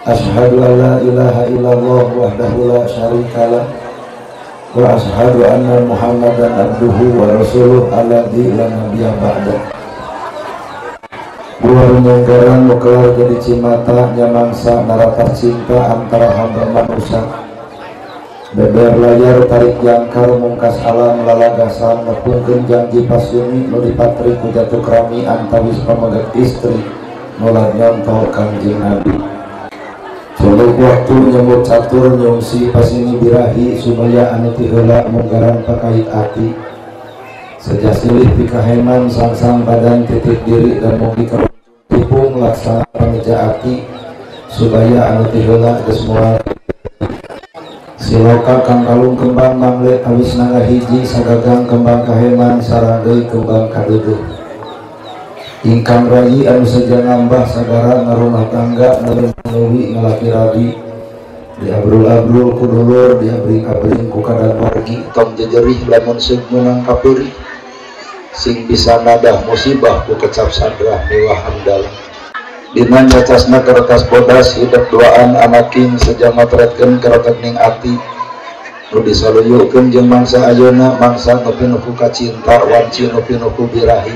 Asyhadu an la ilaha illallah wahdahu la syarikalah wa asyhadu anna Muhammadan abduhu wa rasuluh alladzi la nabiyya ba'da. Dua nyenggaran nukelar jadi cimata nyamangsa naratas cinta antara hamba manusia. Beber layar tarik jangkar mungkas alam lalagasan nepungkeun janji pasyumi nu dipatri ku jatuh krami antawis pamegat istri mulai nyontol Kangjeng Nabi. Suluk waktu nyebut catur nyungsi pasini birahi supaya anu ti heula munggaran pakait ati. Sejasilih pikaheman sang-sang badan titik diri dan mugi tipung laksana pangeja ati supaya anu ti heula geus moal. Siloka kang kalung kembang manglet awis nangga hiji sagagang kembang kaheman sareng deui kembang kaduduh. Ingkang rayi anu saja ngambah sagara ngarumah tangga menuwi ngalaki rabi diabrul-abrul ku dulur diabring-abring ku kadan wargi tong jejerih lamun seug meunang kapeurik sing bisa nadah musibah ku kecap sadrah mewah hamdalah. Dina nyacasna kertas bodas hidup duaan anaking sejang motretkeun kerekening ati nu disaluyukeun jeung mangsa ayeuna mangsa nupi-nupi kacinta wanci nupi-nupi birahi.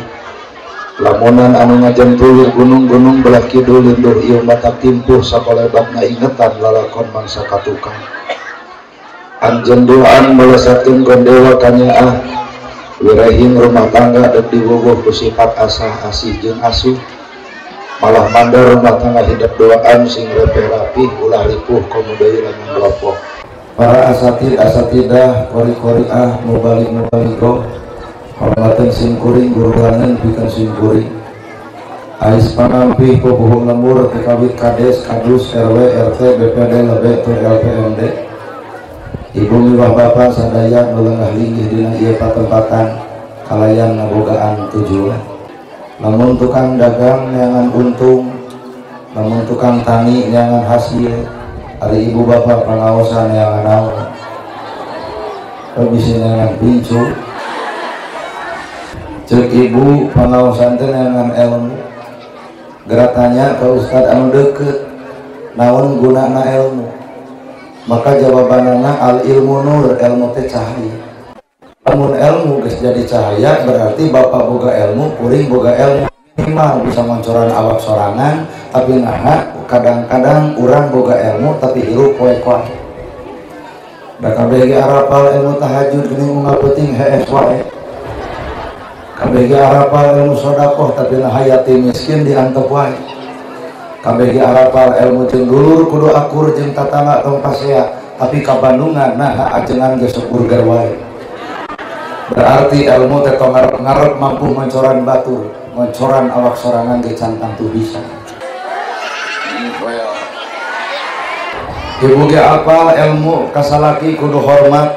Lamunan anu ngajentulir gunung-gunung belah kidul linduh ieu mata timpuh sakolebakna ingetan lalakon mangsa katukang. Anjeun doan melesatkeun gondewa kanyaah wirehing rumah tangga dek diwuwuh ku sifat asah asih jeung asuh. Malah mandar rumah tangga hidup doaan sing repeh rapih ulah ripuh komo deui lamun dopok. Para asatidah kori-koriah mubalik-mubaligo hormatan simkuring guruganan pikeun simkuring ais pangampih pupuhung lembur tikawit kades kadus RW RT BPD LB tur LPMD ibu miwah bapak sadaya melengah linggih dina ieu patempatan kalayan ngabogaan tujuan. Lamun tukang dagang neangan untung, lamun tukang tani neangan hasil, ari ibu bapak pangaosan neangan naon, bisa neangan pincu, cek ibu pangaosan teh neangan ilmu. Gerak tanya ke ustad anu deukeut, naon gunana ilmu? Maka jawabanana al ilmu nur, ilmu teh cahaya. Namun ilmu geus jadi cahaya berarti bapak boga ilmu, kuring boga ilmu minimal bisa moncoran awak sorangan, tapi nah kadang-kadang urang boga ilmu tapi hirup poe-poe. Da kabeh ge arapal ilmu tahajud geuning unggal peuting hees wae. Kabeh ge arapal ilmu sedekah tapi nah hayati miskin diantep wae. Kabeh ge arapal ilmu jeung dulur kudu akur jeung tatangga tong pasea, tapi ka Bandungan nah ajengan geus burger wae. Berarti ilmu teh tong ngarep mampu moncoran batur, moncoran awak sorangan ge cantang tuh bisa. Ibu ge apal ilmu kasalaki kudu hormat,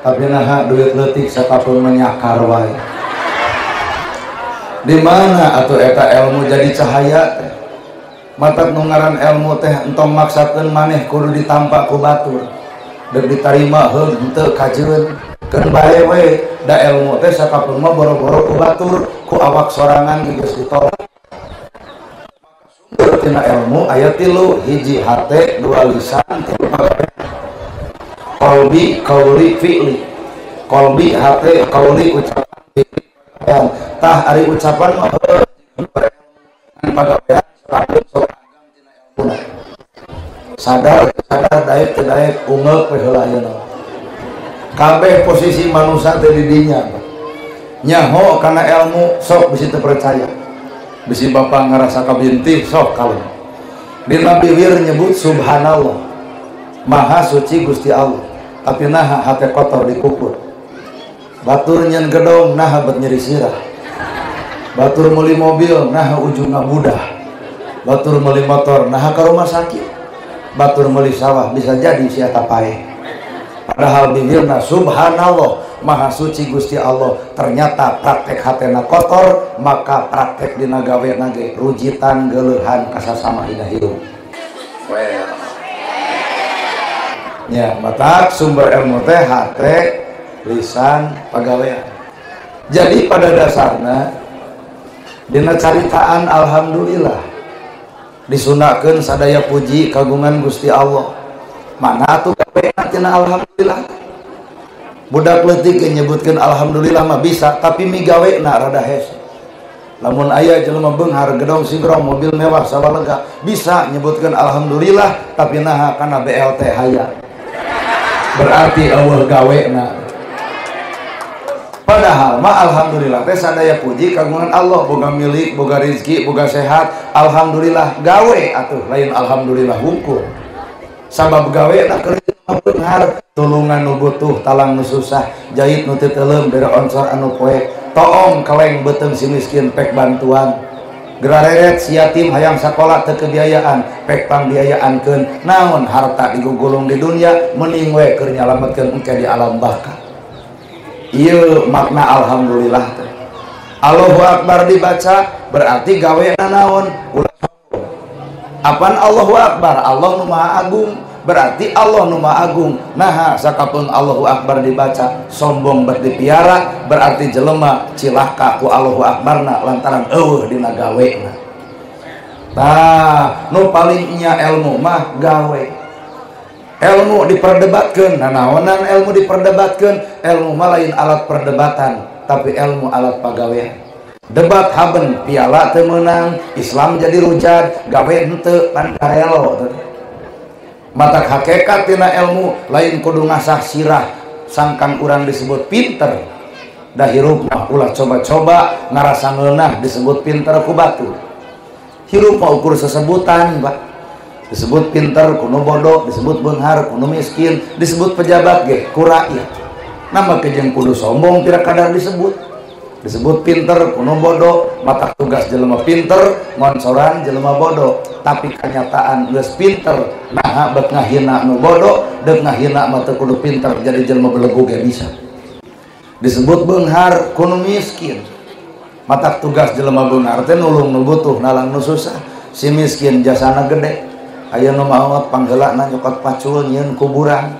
tapi naha duit leutik satapun menyakar wae. Di mana atuh eta ilmu jadi cahaya teh? Matak nu ngaran ilmu teh entong maksakeun maneh kudu ditampa ku batur. Deuk ditarima heug henteu kajeun. Keun bae we da ilmu teh sakapun mah boro-boro ku batur ku awak sorangan geus ditolak. Sumber tina ilmu aya tilu, hiji hate, dua lisan, tilu qalbi, qauli, fi'li. Qalbi, hate, qauli, ucapan, fi'li. Tah ari ucapan mah pagawean sakit sok agam tina ilmu. Sadar daek teu daek ungeuk we heula ayeuna. Kabeh posisi manusia teh di dinya nyaho karena ilmu sok bisi teu percaya bisi bapak ngarasa kabintih sok kalem dina bibir nyebut subhanallah maha suci Gusti Allah tapi naha hate kotor dikukur batur nyen gedong naha bet nyeri sirah batur meuli mobil naha ujungna budah batur meuli motor naha ka rumah sakit batur meuli sawah bisa jadi si eta paeh. Padahal bibirna subhanallah maha suci Gusti Allah, ternyata praktek hatena kotor, maka praktek dina gaweana ge rujitan geuleuhan kasasama dina hidup. Well. Ya, matak sumber ilmu teh hate, lisan, pagawean. Jadi pada dasarnya dina caritaan alhamdulillah disunahkeun sadaya puji kagungan Gusti Allah. Mana atuh gaweana cenah alhamdulillah. Budak leutik nyebutkeun alhamdulillah mah bisa, tapi migawena rada hese. Lamun aya jelema beunghar gedong sigrong mobil mewah sawalega bisa nyebutkeun alhamdulillah, tapi naha kana BLT hayang. Berarti eueuh gawena. Padahal mah alhamdulillah teh sadaya puji kagungan Allah, boga milik, boga rezeki, boga sehat, alhamdulillah gawe atuh lain alhamdulillah hungkul. Sabab gawe na keur beunghar tulungan nu butuh, talang nu susah, jahit nu teu teuleum, bere onsor anu poek, toong kaleng beuteung si miskin pek bantuan. Gerareret si yatim hayang sakola teu kebiayaan, pek pambiayaankeun. Naon harta digugulung di dunia mending we keur nyalametkeun engke di alam baka. Ieu makna alhamdulillah teh. Allahu Akbar dibaca berarti gaweana naon? Apaan Allahu Akbar? Allah nu Maha Agung, berarti Allah nu Maha Agung. Nah, sakapun Allahu Akbar dibaca sombong berdipiara, berarti jelema cilaka ku Allahu Akbarna lantaran eueuh dina gawena. Tah, nu paling nya ilmu mah gawe. Ilmu diperdebatkeun, nanaonan ilmu diperdebatkeun? Ilmu mah lain alat perdebatan, tapi ilmu alat pagawean. Debat haben piala teu meunang, Islam jadi rujad, gawe henteu pan karelo. Matak hakikat tina ilmu lain kudu ngasah sirah, sangkan urang disebut pinter. Da hirup mah ulah coba-coba ngarasa ngeunah disebut pinter ku batu. Hirup mah ukur sesebutan, Pak. Disebut pinter kuno bodoh, disebut beunghar kuno miskin, disebut pejabat ge ku rakyat. Nama kejeng kudu sombong tidak kadar disebut. Disebut pinter kuno bodoh, mata tugas jelema pinter ngonsoran jelema bodoh, tapi kenyataan geus pinter nah bet ngahina nu bodoh, deuk ngahina mah teu kudu pinter, jadi jelema belegu ge bisa. Disebut beunghar kuno miskin, mata tugas jelema beunghar teh nulung nu butuh, nalang nu susah. Si miskin jasana gede, aya nu maot panggeulana nyokot pacul nyieun kuburan,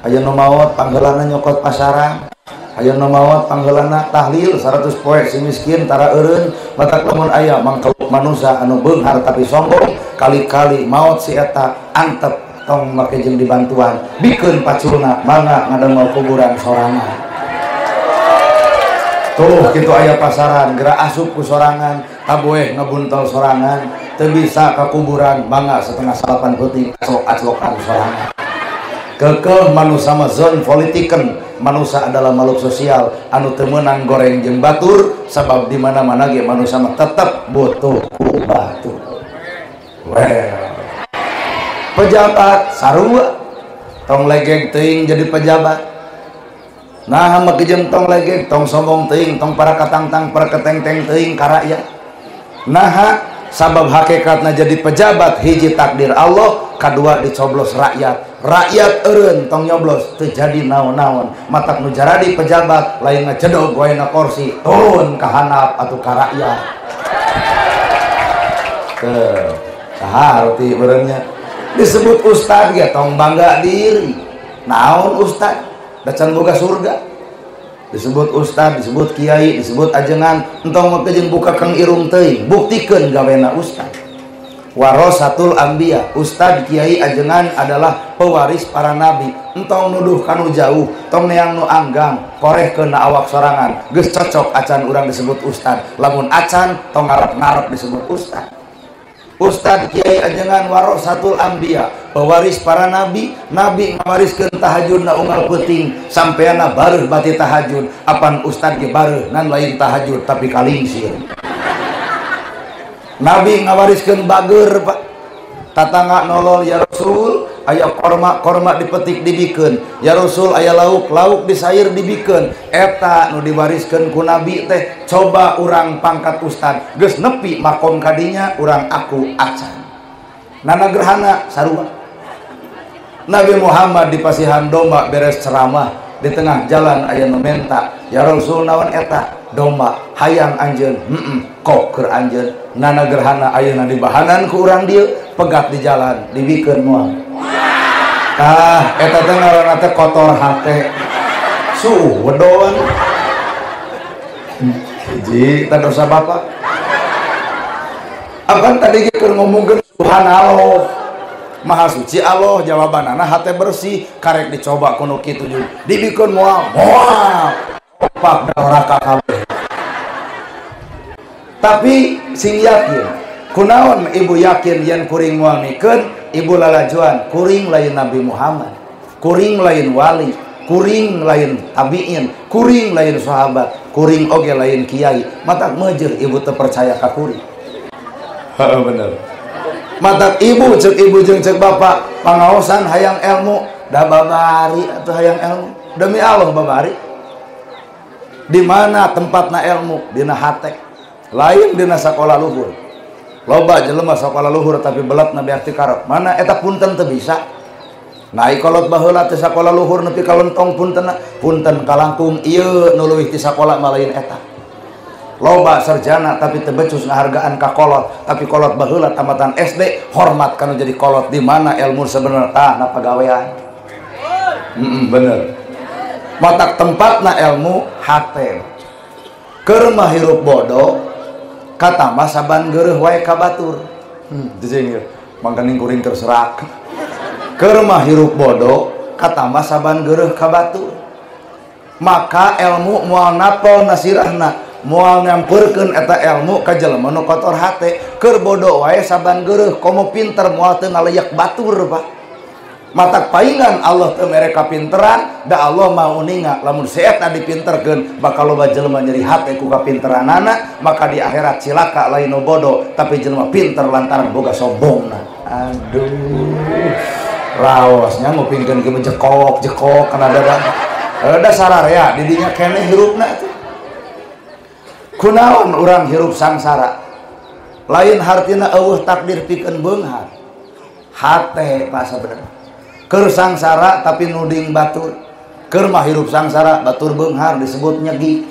aya nu maot panggeulana nyokot pasarang, aya nu maot panggeulana tahlil 100 poe. Si miskin tara eureun matak lamun aya mangkeluk manusia anu beunghar tapi sombong, kali-kali maot si eta antep tong make jeung dibantuan bikeun paculna mangga ngadengel kuburan sorangan. Tuh kitu aya pasaran geura asup ku sorangan, taboeh ngabuntol sorangan, teu bisa ka kuburan mangga setengah salapan peuting aclok-aclokan sorangan. Kekeh manusia mah zon politiken, manusia adalah makhluk sosial anu teu meunang goreng jeung batur, sabab di mana-mana ge manusia mah tetep butuh ku batur. Pejabat sarua tong legeg teuing jadi pejabat. Nah mah kejem tong legeg, tong sombong teuing, tong para katangtang para ketengteng teuing ka rakyat. Nah sabab hakikatna jadi pejabat hiji takdir Allah, kadua dicoblos rakyat. Rakyat eureun tong nyoblos teu jadi naon-naon. Matak nu jaradi pejabat lain ngacedog waena kursi turun ka handap atuh ka rakyat. Teu saharti beurangnya disebut ustad ge tong bangga diri. Naon ustad? Da can boga surga. Disebut ustad, disebut kiai, disebut ajengan, entong mah jeung buka kang irung teuing, buktikeun gawena ustad. Warasatul anbiya, ustad, kiai, ajengan adalah pewaris para nabi. Entong nuduh kanu jauh, tong neang nu anggang, korehkeun na awak sorangan, geus cocok acan urang disebut ustad. Lamun acan tong ngarep-ngarep disebut ustad. Ustad, kiai, ajengan, warasatul anbiya, pewaris para nabi. Nabi ngawariskeun tahajud na unggal peuting, sampeana bareuh bati tahajud. Apan ustad ge bareuh nan lain tahajud tapi kalingsir. Nabi ngawariskeun bageur, Pak. Tatangga nolol, ya Rasul, aya korma dipetik dibikeun. Ya Rasul, aya lauk disair dibikeun. Eta nu diwariskeun ku Nabi teh, coba urang pangkat ustad geus nepi makom kadinya urang aku acan. Nana gerhana sarua. Nabi Muhammad di pasihan domba beres ceramah, di tengah jalan aya nu menta, ya Rasul naon eta? Domba. Hayang anjeun. Kok keur anjeun. Nana gerhana ayeuna di bahanan ku urang dieu, pegat di jalan dibikeun moal. Eta teh ngaranna teh kotor hate. Suwedon. Hiji ta dosa bapak. Akan tadi keur ngomongkeun subhanallah maha suci Allah, jawabanana hate bersih, karek dicoba kuno kitu juga dibikeun moal pak neraka kabeh. Tapi sing yakin kunaon ibu yakin yen kuring moal mikeun ibu lalajuan kuring lain Nabi Muhammad, kuring lain wali, kuring lain tabiin, kuring lain sahabat, kuring oge lain kiai. Matak meujeur ibu teu percaya ka kuring. Heeh bener. Matak ibu cek ibu jeung cek bapak pangaosan hayang ilmu da babari atau hayang ilmu demi Allah babari. Di mana tempatna ilmu? Dina hate. Lain dina sakola luhur. Loba jelema sakola luhur tapi belatna beakti karep. Mana eta punten teu bisa. Naik kolot baheula teh sakola luhur nepi ka lentong puntenna. Punten kalangkung ieu nu leuwih ti sakola mah lain eta. Loba sarjana tapi teu becus ngahargaan ka kolot, tapi kolot baheula tamatan SD hormat kana jadi kolot. Di mana ilmu sebenarnya na pagawean. Bener. Matak tempatna ilmu hate. Keur mah hirup bodoh kata mah saban geureuh wae ka batur. Jeung mangkaning kuring keur serak. Keur mah hirup bodoh kata mah saban geureuh ka batur. Maka ilmu moal napol nasirahna, moal nyampeurkeun eta ilmu ka jelema nu kotor hate. Keur bodoh wae saban geureuh komo pinter moal teu ngaleyak batur Pak. Matak paingan Allah teu mere kapinteran da Allah mau ninga lamun seeta dipinterkeun bakal loba jelema nyeri hate ku kapinteranana, maka di akhirat cilaka lain nu bodoh tapi jelema pinter lantaran boga sombongna. Aduh. Raosnya ngupingkeun ke jekok kana dadan. Ada sararea di dinya keneh hirupna teh. Kunaon urang hirup sangsara? Lain hartina eueuh takdir pikeun beunghar. Hate pas sabenerna. Keur sangsara tapi nuding batur. Keur mah hirup sangsara batur beunghar disebut nyegi.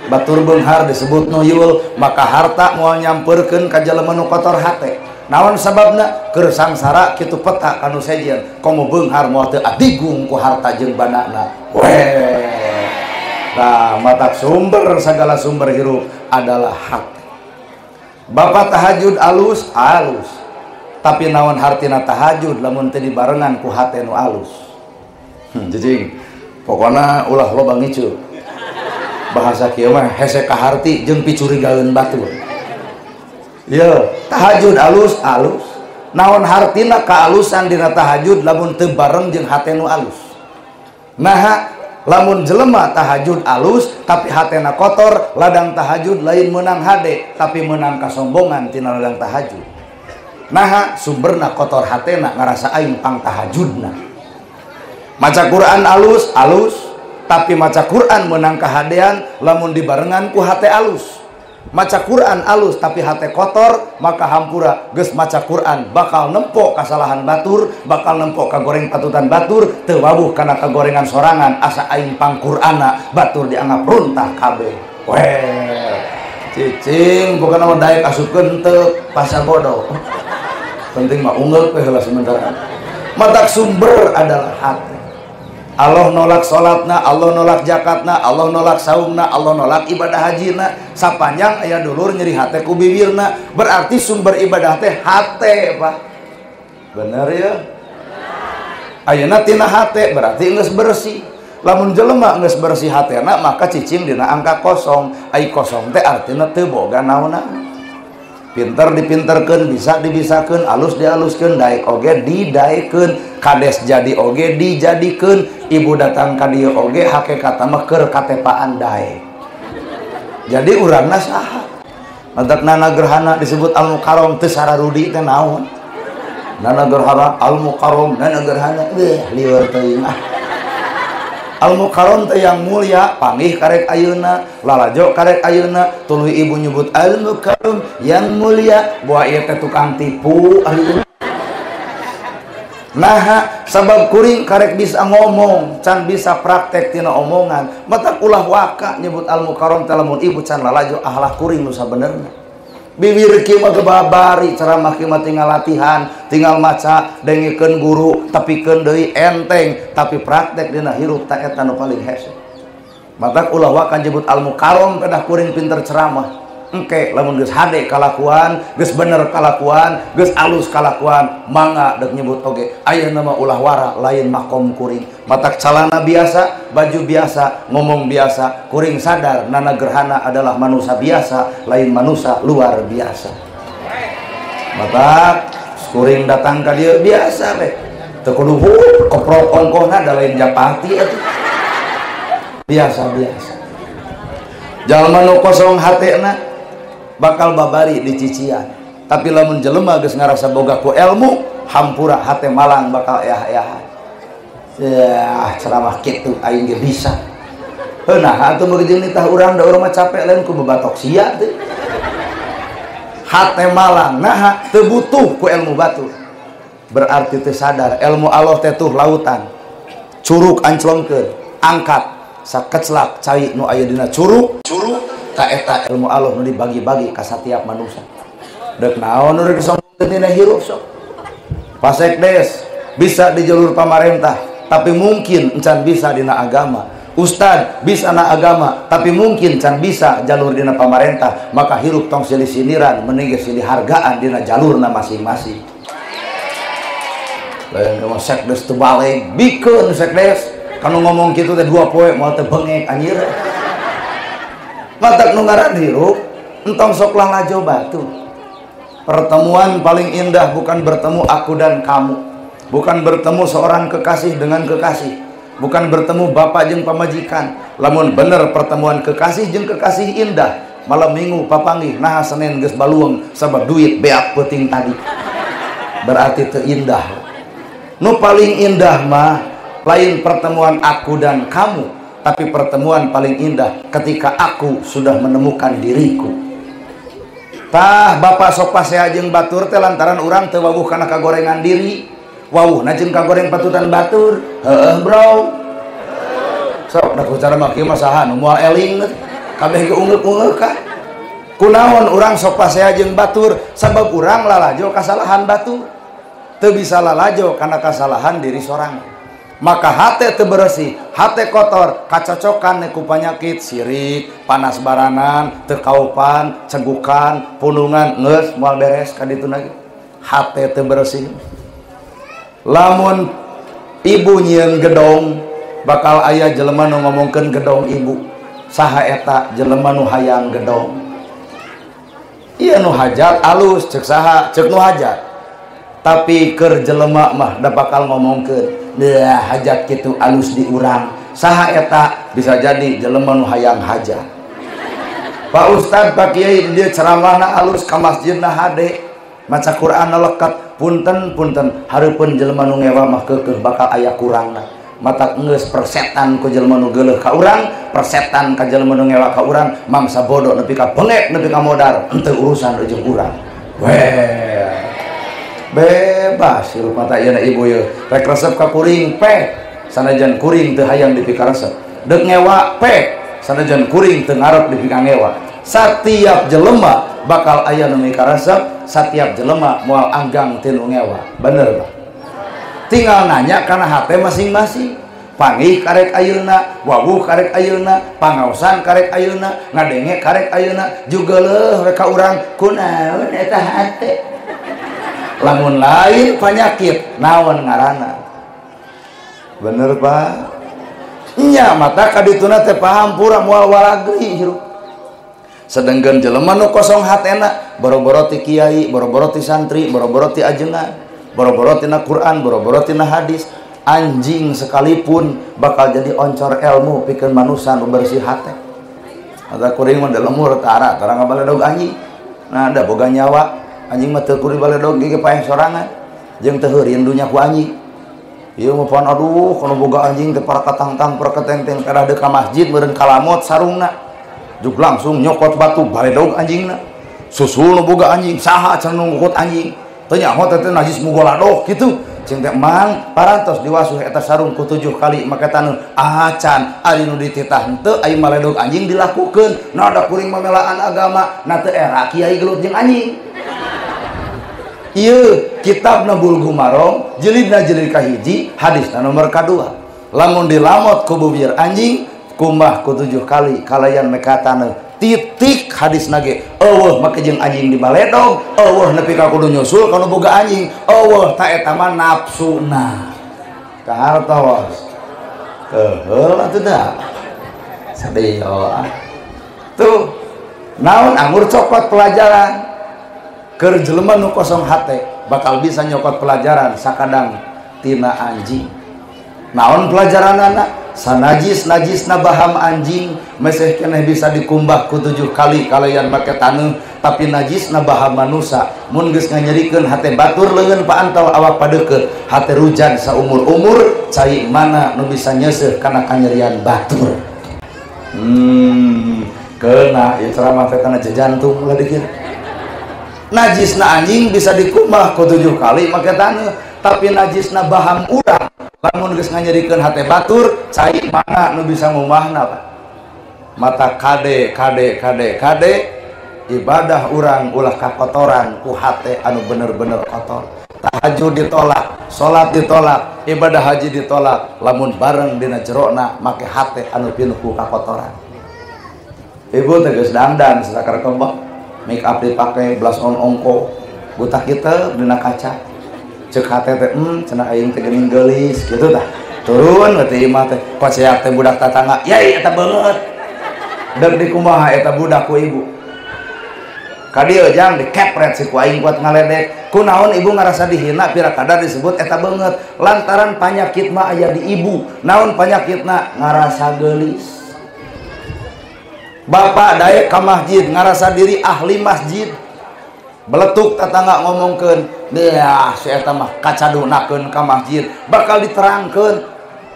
Batur beunghar disebut nuyul, maka harta moal nyampeurkeun ka jelema nu kotor hate. Naon sababna? Keur sangsara kitu peta kanu sejen. Komo beunghar moal teu adigung ku harta jeung banana. Weh. Nah, matak sumber segala sumber hirup adalah hati. Bapak tahajud alus. Tapi naon hartina tahajud lamun teu dibarengan ku hate nu alus. Jejing. Pokona ulah loba ngicu. Bahasa kieu mah hese ka harti jeung picurigaeun batur. Ye, tahajud alus. Naon hartina kaalusan dina tahajud lamun teu bareng jeung hate nu alus. Nah, lamun jelema tahajud alus tapi hatena kotor, ladang tahajud lain menang hade tapi menang kasombongan tina ladang tahajud. Nah, sumberna kotor hatena ngarasa aing pang tahajudna. Maca Quran alus, tapi maca Quran menang kahadean lamun dibarengan ku hate alus. Maca Quran alus tapi hate kotor, maka hampura geus maca Quran bakal nempok kasalahan batur, bakal nempok kagoreng patutan batur, teu wabuh kana kagorengan sorangan asa aing pang Qur'ana batur dianggap runtah kabeh. Weh. Cicing bukan nama daek asupkeun teu pasar bodoh. Penting mah unggul pe heula sementara. Matak sumber adalah hati. Allah nolak salatna, Allah nolak zakatna, Allah nolak saumna, Allah nolak ibadah hajina. Sapanjang aya dulur nyeri hate ku bibirna, berarti sumber ibadah teh hate, Pak. Bener ya? Ayeuna tina hate berarti geus bersih. Lamun jelema geus bersih hatena maka cicing dina angka kosong. Ai kosong teh artina teu boga naon-naon. Pinter dipinterkeun, bisa dibisakeun, alus dialuskeun, daek oge didaekeun, kades jadi oge dijadikeun, ibu datang ka dieu oge hakikatna mah keur katepaan daek. Jadi urangna saha? Matak nana gerhana disebut al-mukarram teu sararudi teh naon? Nana gerhana al-mukarram, nana gerhana lieur teuing ah. Al-mukarram teh yang mulia, panggih karek ayeuna, lalajo karek ayeuna, tuluy ibu nyebut al-mukarram yang mulia, buah ieu teh tukang tipu ayeuna. Nah, sabab kuring karek bisa ngomong, can bisa praktek tina omongan, matak ulah waka nyebut al-mukarram teh lamun ibu can lalajo ahlah kuring nu sabenerna. Bibir kieu mah gebabari, ceramah kieu mah tinggal latihan, tinggal maca, dengikeun guru, tapikeun deui enteng, tapi praktek dina hirup ta eta nu paling hese. Matak ulah wakan nyebut al-mukarram pedah kuring pinter ceramah. engke lamun geus hade kalakuan, geus bener kalakuan, geus alus kalakuan, mangga dek nyebut oge ayeuna mah ulah wara lain makom kuring. Matak calana biasa, baju biasa, ngomong biasa, kuring sadar nana gerhana adalah manusia biasa, lain manusia luar biasa. Matak kuring datang ka dieu biasa we. Teu kudu koprok ongkohna da lain japati atuh. Biasa-biasa. Jalma nu kosong hatena bakal babari di cician, tapi lamun jelema geus ngarasa boga ku ilmu hampura hate malang bakal eah-eahan. Ya ceramah kitu aing ge bisa heunah atuh beujing nitah urang da urang mah capek lain ku bebatok sia teh hate malang nah teu butuh ku ilmu batur, berarti teu sadar ilmu Allah teh tuh lautan curug anclongkeun angkat sakeclak cai nu aya dina curug ka eta ilmu Allah nu dibagi-bagi ka satiap manusia. Deuk naon nu disongkeun dina hirup sok. Pasekdes bisa di jalur pamarentah tapi mungkin encan bisa dina agama. Ustad bisa na agama tapi mungkin can bisa jalur dina pamarentah, maka hirup tong silih sindiran mending silih hargaan dina jalurna masing-masing. Lain mah sekdes teu balik bikeun sekdes kanu ngomong gitu teh 2 poe moal teh bengek anjir. Matak nu ngaran hirup entong sok lah lajo batu. Pertemuan paling indah bukan bertemu aku dan kamu, bukan bertemu seorang kekasih dengan kekasih, bukan bertemu bapak jeung pamajikan. Lamun bener pertemuan kekasih jeung kekasih indah, malam minggu papanggih nah Senin geus balueng sabab duit beak peuting tadi. Berarti teu indah. Nu paling indah mah lain pertemuan aku dan kamu, tapi pertemuan paling indah ketika aku sudah menemukan diriku. Tah bapak sok pasea jeung batur teh lantaran urang teu wawuh kana kagorengan diri, wawuh na jeung kagoreng patutan batur. Heueuh bro, sok da ku cara mah kieu mah saha nu moal eling kabeh ge ungeuk-ungeuk ka. Kunaon urang sok pasea jeung batur sabab urang lalajo kasalahan batur, teu bisa lalajo kana kasalahan diri sorang. Maka hate teu bersih, hate kotor, kacocokan ku panyakit sirik, panas baranan, teu kaupan, cegukan, punungan, geus moal beres ka ditu lagi. Hate teu bersih. Lamun ibu nyieun gedong, bakal aya jelema nu ngomongkeun gedong ibu. Saha eta jelema nu hayang gedong? Ieu nu hajat alus ceuk saha? Ceuk nu hajat. Tapi keur jelema mah da bakal ngomongkeun hajat kitu alus di urang. Saha eta? Bisa jadi jelema nu hayang hajat. Pak Ustad, Pak Kiai dia ceramahna alus ka masjidna hade, maca Quran lekat, punten hareupeun jelema nu ngewa mah keukeuh bakal aya kurangna. Matak geus persetan ku jelema nu geuleuh ka urang, persetan ka jelema nu ngewa ka urang, mangsa bodoh nepi ka bengek nepi ka modar, henteu urusan jeung urang. Weh bebas hirup mata ieu ibu ye rek resep ka kuring pe sanajan kuring teu hayang dipikaresep, deuk ngewa pe sanajan kuring teu ngarep dipikangewa. Satiap jelema bakal aya nu mikaresep, satiap jelema moal anggang tinu ngewa. Bener Pak? Tinggal nanya kana hate masing-masing. Panggih karek ayeuna, wawuh karek ayeuna, pangaosan karek ayeuna, ngadenge karek ayeuna, jugeuleuh we ka urang kunaon eta hate. Lamun lain penyakit naon ngaranna? Bener Pak? Nya mata kadituna teh paham pura moal walagri hirup. Sedengkeun jelema nu kosong hatena, boro-boro ti kiai, boro-boro ti santri, boro-boro ti ajengan, boro-boro tina Quran, boro-boro tina hadis, anjing sekalipun bakal jadi oncor ilmu pikeun manusia nu bersih hate. Ada kuring mah da lemur tara ngabaledog anjing. Nah ada boga nyawa. Anjing mah teu kudu baledog ge paeh sorangan jeung teu heureun dunya ku anjing. Ieu mah pan aduh kana boga anjing teh para katangtang para ketenteng kada deuk ka masjid meureun kalamot sarungna juk langsung nyokot batu baledog anjingna. Susul nu boga anjing saha cenah nu ngukut anjing teu nyaho teh najis mugoladog kitu. Cing teh mang parantos diwasuh eta sarung ku 7 kali make tanu acan ari nu dititah henteu ai maledog anjing dilakukeun. Na da kuring mamelaan agama na teu era kiai gelut jeung anjing. Ieu kitabna Bulughul Maram jilidna jilid kahiji hadisna nomor kadua. Lamun dilamot ku bubir anjing kumbah ku 7 kali kalayan mekatana titik hadis nage eueuh make jeung anjing di baledog eueuh nepi ka kudu nyusul kana boga anjing eueuh ta eta mah nafsuna kahartos heul atuh da sadeyo tuh naon anggur cokot pelajaran keur jelema nu kosong hate bakal bisa nyokot pelajaran sakadang tina anjing. Naon pelajaranana? Sanajis-najisna baham anjing meseh keneh bisa dikumbah ku 7 kali kalayan make taneuh tapi najisna baham manusia mun geus nganyerikeun hate batur leungeun paantau awak padeukeut hate rujan saumur-umur cai mana nu bisa nyeuseuh kana kanyerian batur. Keuna ieu ceramah teh kana jantung lah dikir. Najisna anjing bisa dikumbah ku 7 kali make taneuh tapi najisna baham urang lamun geus nganyerikeun hate batur cai mana nu bisa ngumahna Pak. Mata kade ibadah urang ulah kakotoran ku hate anu bener-bener kotor. Tahajud ditolak, salat ditolak, ibadah haji ditolak lamun bareng dina jerona make hate anu pinuh ku kakotoran. Ibu teh geus dandan sakar kembang make up dipake blush on ongko butak kita dina kaca cek hate teh cenah aing teh geuning geulis kitu tah turun teh imah teh koceak teh budak tatangga yai eta beungeut deuk dikumaha eta budak ku ibu ka dieu jang dikepret si ku aing kuat ngaledek kunaon ibu ngarasa dihina pira kadar disebut eta beungeut lantaran panyakit mah aya di ibu. Naon panyakitna? Ngarasa geulis. Bapak daek ka masjid ngarasa diri ahli masjid beletuk tetangga ngomongkeun beah si eta mah kacadunakeun ka masjid bakal diterangkeun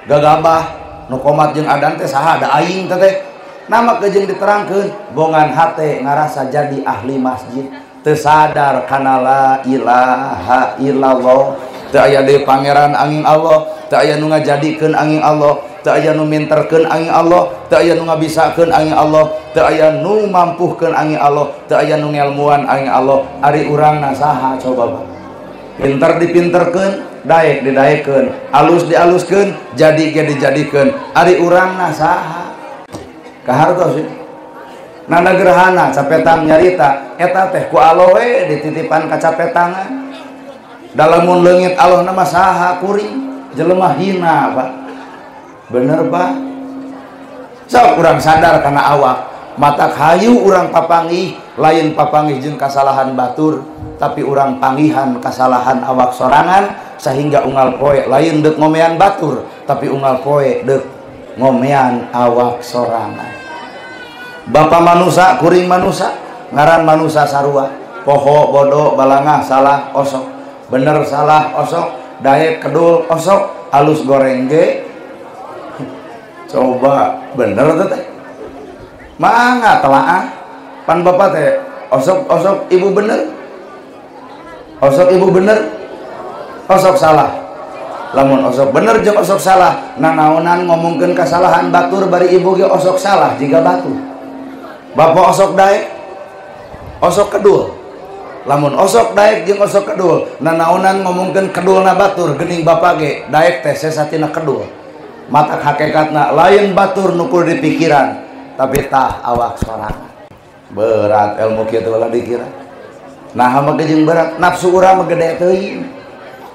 gagabah nu komat jeung adan teh saha da aing teh nama kejeung diterangkeun bongan hate ngarasa jadi ahli masjid teu sadar kana la ilaha illallah teu aya deui pangeran angin Allah teu aya nu ngajadikeun angin Allah teu aya nu minterkeun angin Allah teu aya nu ngabisakeun angin Allah teu aya nu mampuhkeun angin Allah teu aya nu ngelmuan angin Allah. Ari urangna saha coba Pak? Pinter dipinterkeun, daek didaekeun, alus dialuskeun, jadi ge dijadikeun. Ari urangna saha? Kahartos sih. Nanda gerhana capetang nyarita eta teh ku Allah we dititipan ka capetangan. Dalamun leungit Allah nama saha kuring jelema hina Pak. Bener Pak? Sok urang sadar kana awak mata hayu urang papangih lain papangih jeung kasalahan batur tapi urang panggihan kasalahan awak sorangan sehingga unggal poe lain deuk ngomean batur tapi unggal poe deuk ngomean awak sorangan. Bapa manusia kuring manusia ngaran manusia sarua poho bodoh balangah salah osok bener salah osok daek kedul osok alus goreng ge coba bener tuh teh mangga telaah pan bapak teh osok ibu bener osok salah lamun osok bener jeung osok salah nanaonan ngomongkeun kasalahan batur bari ibu ge osok salah jika batur bapak osok daek osok kedul lamun osok daek jeung osok kedul nanaonan ngomongkeun kedulna batur geuning bapak ge daek teh sesatina kedul mata hakikatna lain batur nukul di pikiran tapi tah awak sorangan berat ilmu kitu lah dikira nah mah jeung berat nafsu urang mah gede teuing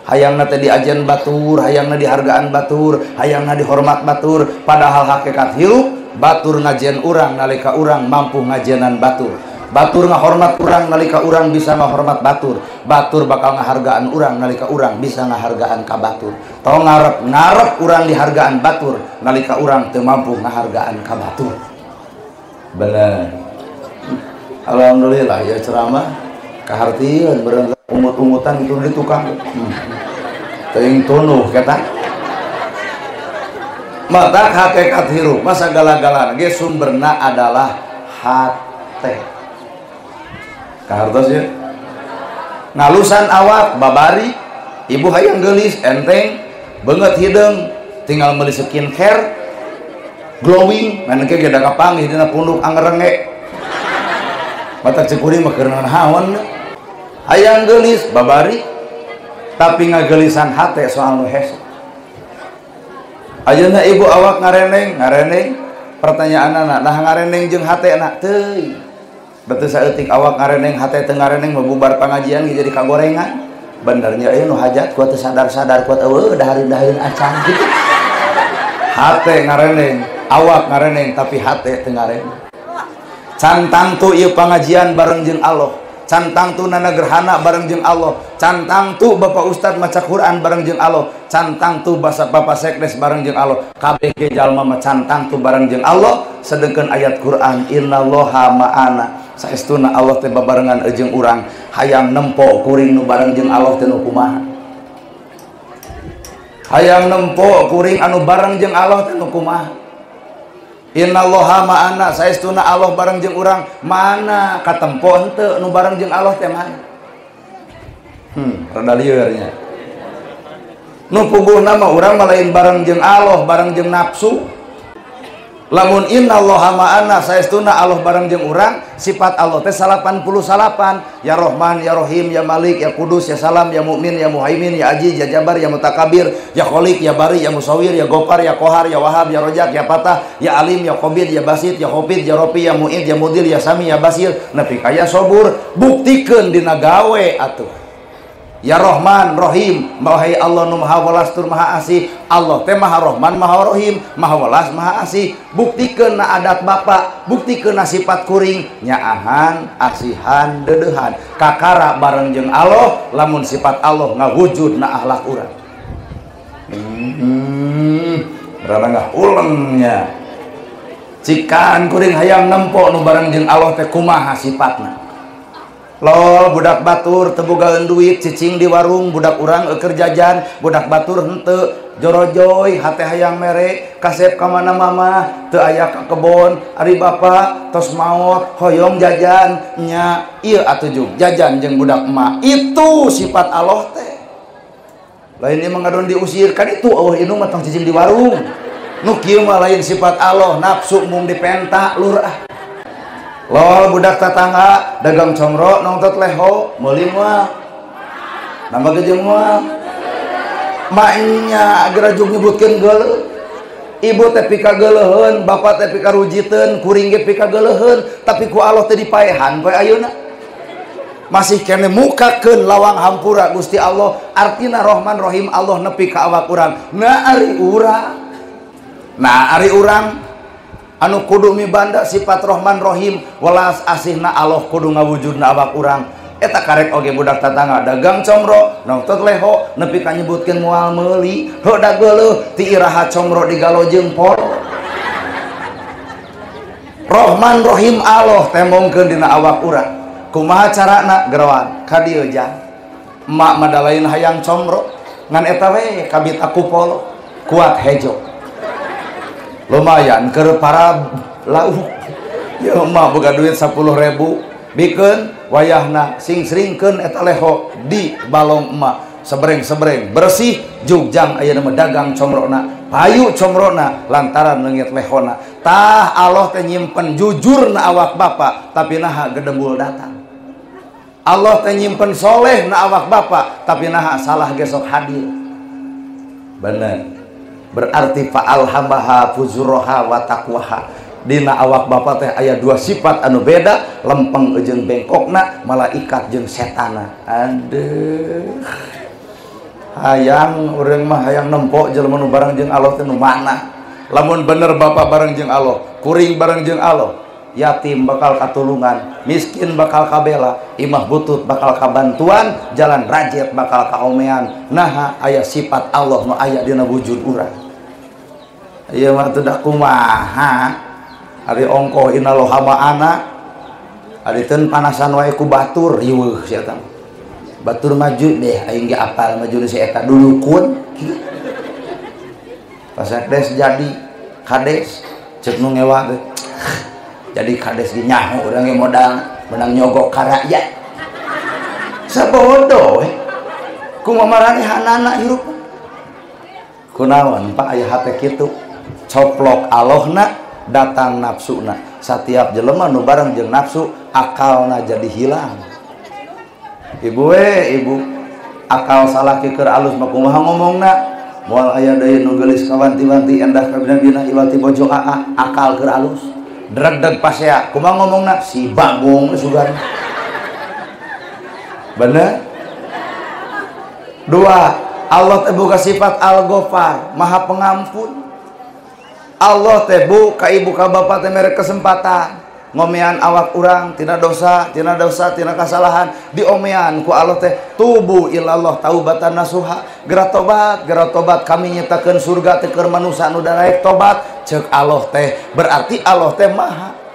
hayangna teh diajen batur hayangna dihargaan batur hayangna dihormat batur padahal hakikat hirup batur ngajen urang nalika urang mampu ngajenan batur batur ngahormat urang nalika urang bisa ngahormat batur batur bakal ngahargaan urang nalika urang bisa ngahargaan ka batur tong ngarep urang dihargaan batur nalika urang teu mampu ngahargaan ka batur bener. Alhamdulillah ya ceramah kahartieun beurang umut-umutan itu di tukang teuing tunuh kata mata hakikat hirup masa gala-galana ge sumberna adalah hate kahartos ya ngalusan awak babari ibu hayang geulis enteng beungeut hideung tinggal meuli skincare glowing maneh ge da kapanggih dina punduk angrenge mata cekuring mah keur naon hayang geulis babari tapi ngagelisan hate soal nu hese ayeuna ibu awak ngareneng pertanyaan anak nah ngareneng jeung hate anak teuing betul saeutik awak ngareneng hate teu ngareneng membubar pengajian jadi kagorengan benernya nu hajat kuat sadar-sadar kuat eueuh dahareun acan gitu hate ngareneng awak ngareneng tapi hate teu ngareneng cantang tu ieu pengajian bareng jeung Allah cantang tu nana gerhana bareng jeung Allah cantang tu Bapak Ustad maca Quran bareng jeung Allah cantang tu basa Bapak Sekdes bareng jeung Allah kabeh ge jalma mah cantang tu bareng jeung Allah sedengkeun ayat Quran innallaha ma'ana saestuna Allah teh babarengan jeung urang hayang nempo kuring nu bareng jeung Allah teh nu kumaha hayang nempo kuring anu bareng jeung Allah teh nu kumaha innallaha ma'ana saestuna Allah bareng jeung urang mana katempo henteu nu bareng jeung Allah teh mana rada lieur nya nu puguhna mah urang mah lain bareng jeung Allah bareng jeung nafsu lamun innallaha ma'ana saestuna Allah bareng jeung urang sifat Allah teh 88 ya Rahman ya Rahim ya Malik ya Kudus ya Salam ya Mukmin ya Muhaimin ya Aziz ya Jabar ya Mutakabir ya Khaliq ya Bari ya Musawwir ya Ghaffar ya Qahar ya Wahhab ya Rajak ya Fatah ya Alim ya Khabir ya Basit ya Hafid ya Rafi ya Mu'id ya Mudil ya Sami ya Basir nepi ka ya Sabur buktikeun dina gawe atuh ya Rahman Rahim wahai Allah nu maha welas tur maha asih Allah teh maha Rahman maha Rahim maha welas maha asih buktikeun na adat bapa buktikeun na sifat kuring nyaahan asihan deudeuhan kakara bareng jeung Allah lamun sifat Allah ngawujud na akhlak urang berarti ulengnya cikan kuring hayang nempo nu bareng jeung Allah teh kumaha sifatna lol budak batur teu bogaeun duit cicing di warung budak urang eukeun jajan budak batur henteu jorojoy hate hayang mere kasep ka mana mama teu aya ka kebon ari bapa tos maot hoyong jajan nya ieu atuh jug jajan jeung budak emak itu sifat Allah teh lain ieu mengadon diusir kan itu eueuh indung mah tong cicing di warung nu kieu mah lain sifat Allah nafsu mung dipenta lur lol budak tetangga dagang comro nongtot leho meuli moal nama gejeng moal maknya agar juk nyebutkeun geuleuh ibu teh pika geuleuheun bapak teh pika rujiteun kuring ge pika geuleuheun tapi ku Allah teh dipaehan poe ayeuna masih kene mukakeun lawang hampura Gusti Allah artina Rahman Rahim Allah nepi ka awak urang nah ari urang anu kudu mibanda sifat Rahman Rahim welas asihna Allah kudu ngawujudna awak urang eta karek oge budak tetangga dagang comro nongtot leho nepi ka nyebutkeun moal meuli heuh da geuleuh ti iraha comro digalo jeung pol Rahman Rahim Allah temongkeun dina awak urang kumaha carana gerawan ka dieu jang emak mah da lain hayang comro ngan eta we kabita kupol kuat hejo lumayan keur para lauk ya mah boga duit 10.000 bikeun wayahna sing-sringkeun eta leho di balong emak sebreng-sebreng bersih jugjang ayeuna mah dagang comrona payu comrona lantaran leungit lehona tah Allah teh nyimpen jujurna awak bapa tapi naha gedembul datang Allah teh nyimpen soleh na awak bapa tapi naha salah gesok hadir bener berarti fa'alhamaha fujuraha wa taqwaha dina awak bapa teh aya dua sifat anu beda lempeng jeung bengkokna malaikat jeung setana aduh hayang urang mah hayang nempo jelema nu bareng jeung Allah teh nu mana lamun bener bapa bareng jeung Allah kuring bareng jeung Allah yatim bakal katulungan miskin bakal kabela imah butut bakal kabantuan jalan rajet bakal kaomean nah aya sifat Allah nu aya dina wujud urang ieu mah teu da kumaha ari ongkoh innallaha ma'ana ari teun panasan wae ku batur riweuh sia eta batur maju deh aing ge apal maju si eta dulukun pas Sekdes jadi kades ceuk nu ngewa teh jadi kades ge nyaho urang ge modal menang nyogok ka rakyat sabodo we kumaha maranehanana hirup kunaon Pak aya hate kitu coplok Allahna datang nafsuna setiap jelema nu bareng jeung nafsu akalna jadi hilang ibu akal salaki keur alus mah kumaha ngomongna moal aya deui nu geulis kawanti-wanti endah ka bina-bina iwati bojo akal keur alus dreg-deg pasea kumaha ngomongna si bagong sugan bener. Dua, Allah teh boga sifat Al-Ghafar, Maha Pengampun. Allah teh bu ka ibu ka bapak teh mere kesempatan ngomean awak urang tina dosa tina kasalahan diomean ku Allah teh tubu ilallah taubatan nasuha geura tobat kami nyetakeun surga teh keur manusa anu daek tobat ceuk Allah teh berarti Allah teh maha.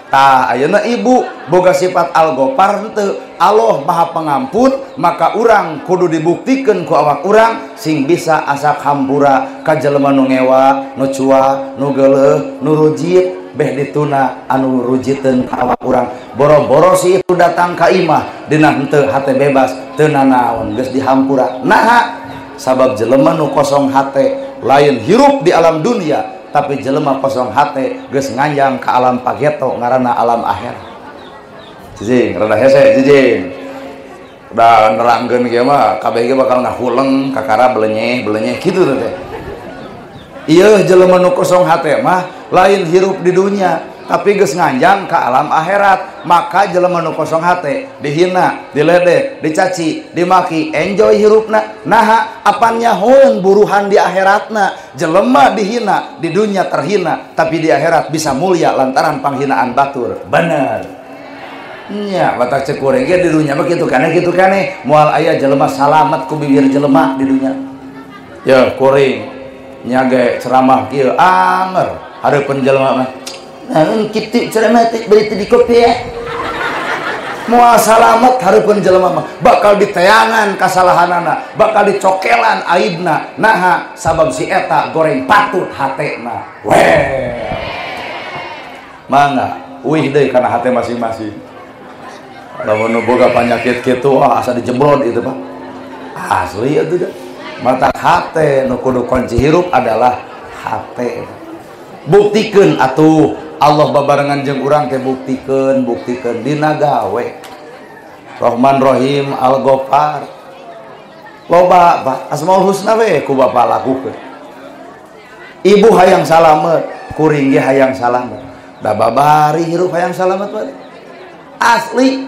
Tah ayeuna ibu boga sifat Al-Ghafar henteu Allah Maha Pengampun maka urang kudu dibuktikeun ku awak urang sing bisa asak hampura ka jelema nu ngewa nu cua nu geuleuh nu rujit beh dituna anu rujiteun ka awak urang boro-boro si itu datang ka imah dina henteu hate bebas teu nanaon geus dihampura naha sabab jelema nu kosong hate lain hirup di alam dunia tapi jelema kosong hate geus nganjang ka alam pageto ngaranna alam akhirat. Jijing rada hese jijing da nerangkeun kieu mah kabeh ge bakal ngahuleng kakara belenyeh kitu teh. Ieu jelema nu kosong hate mah lain hirup di dunia tapi geus nganjang ka alam akhirat maka jelema nu kosong hate dihina diledek dicaci dimaki enjoy hirupna naha apannya hoeung buruhan di akhiratna jelema dihina di dunia terhina tapi di akhirat bisa mulia lantaran panghinaan batur bener nya batak cek kurang ge di dunia mah kitu kane moal aya jelema salamet ku bibir jelema di dunia ya kuring nya ge ceramah kieu anger hareupeun jelema mah naon kitu ceramah teh bari di kopi ya moal salamet hareupeun jelema mah bakal diteangan kasalahanana bakal dicokelan aibna naha sabab si eta goreng patut hatena weh mangga uih deui kana hate masing-masing lamun nu boga panyakit kitu asa dijebrod itu Pak asli atuh da mata hate nu kudu kunci hirup adalah hate buktikeun atuh Allah babarengan jeung urang teh buktikeun dina gawe Rahman Rahim Al-Ghafar loba Asmaul Husna we ku bapa lakukeun ibu hayang salamet kuring ge hayang salamet da babari hirup hayang salamet we asli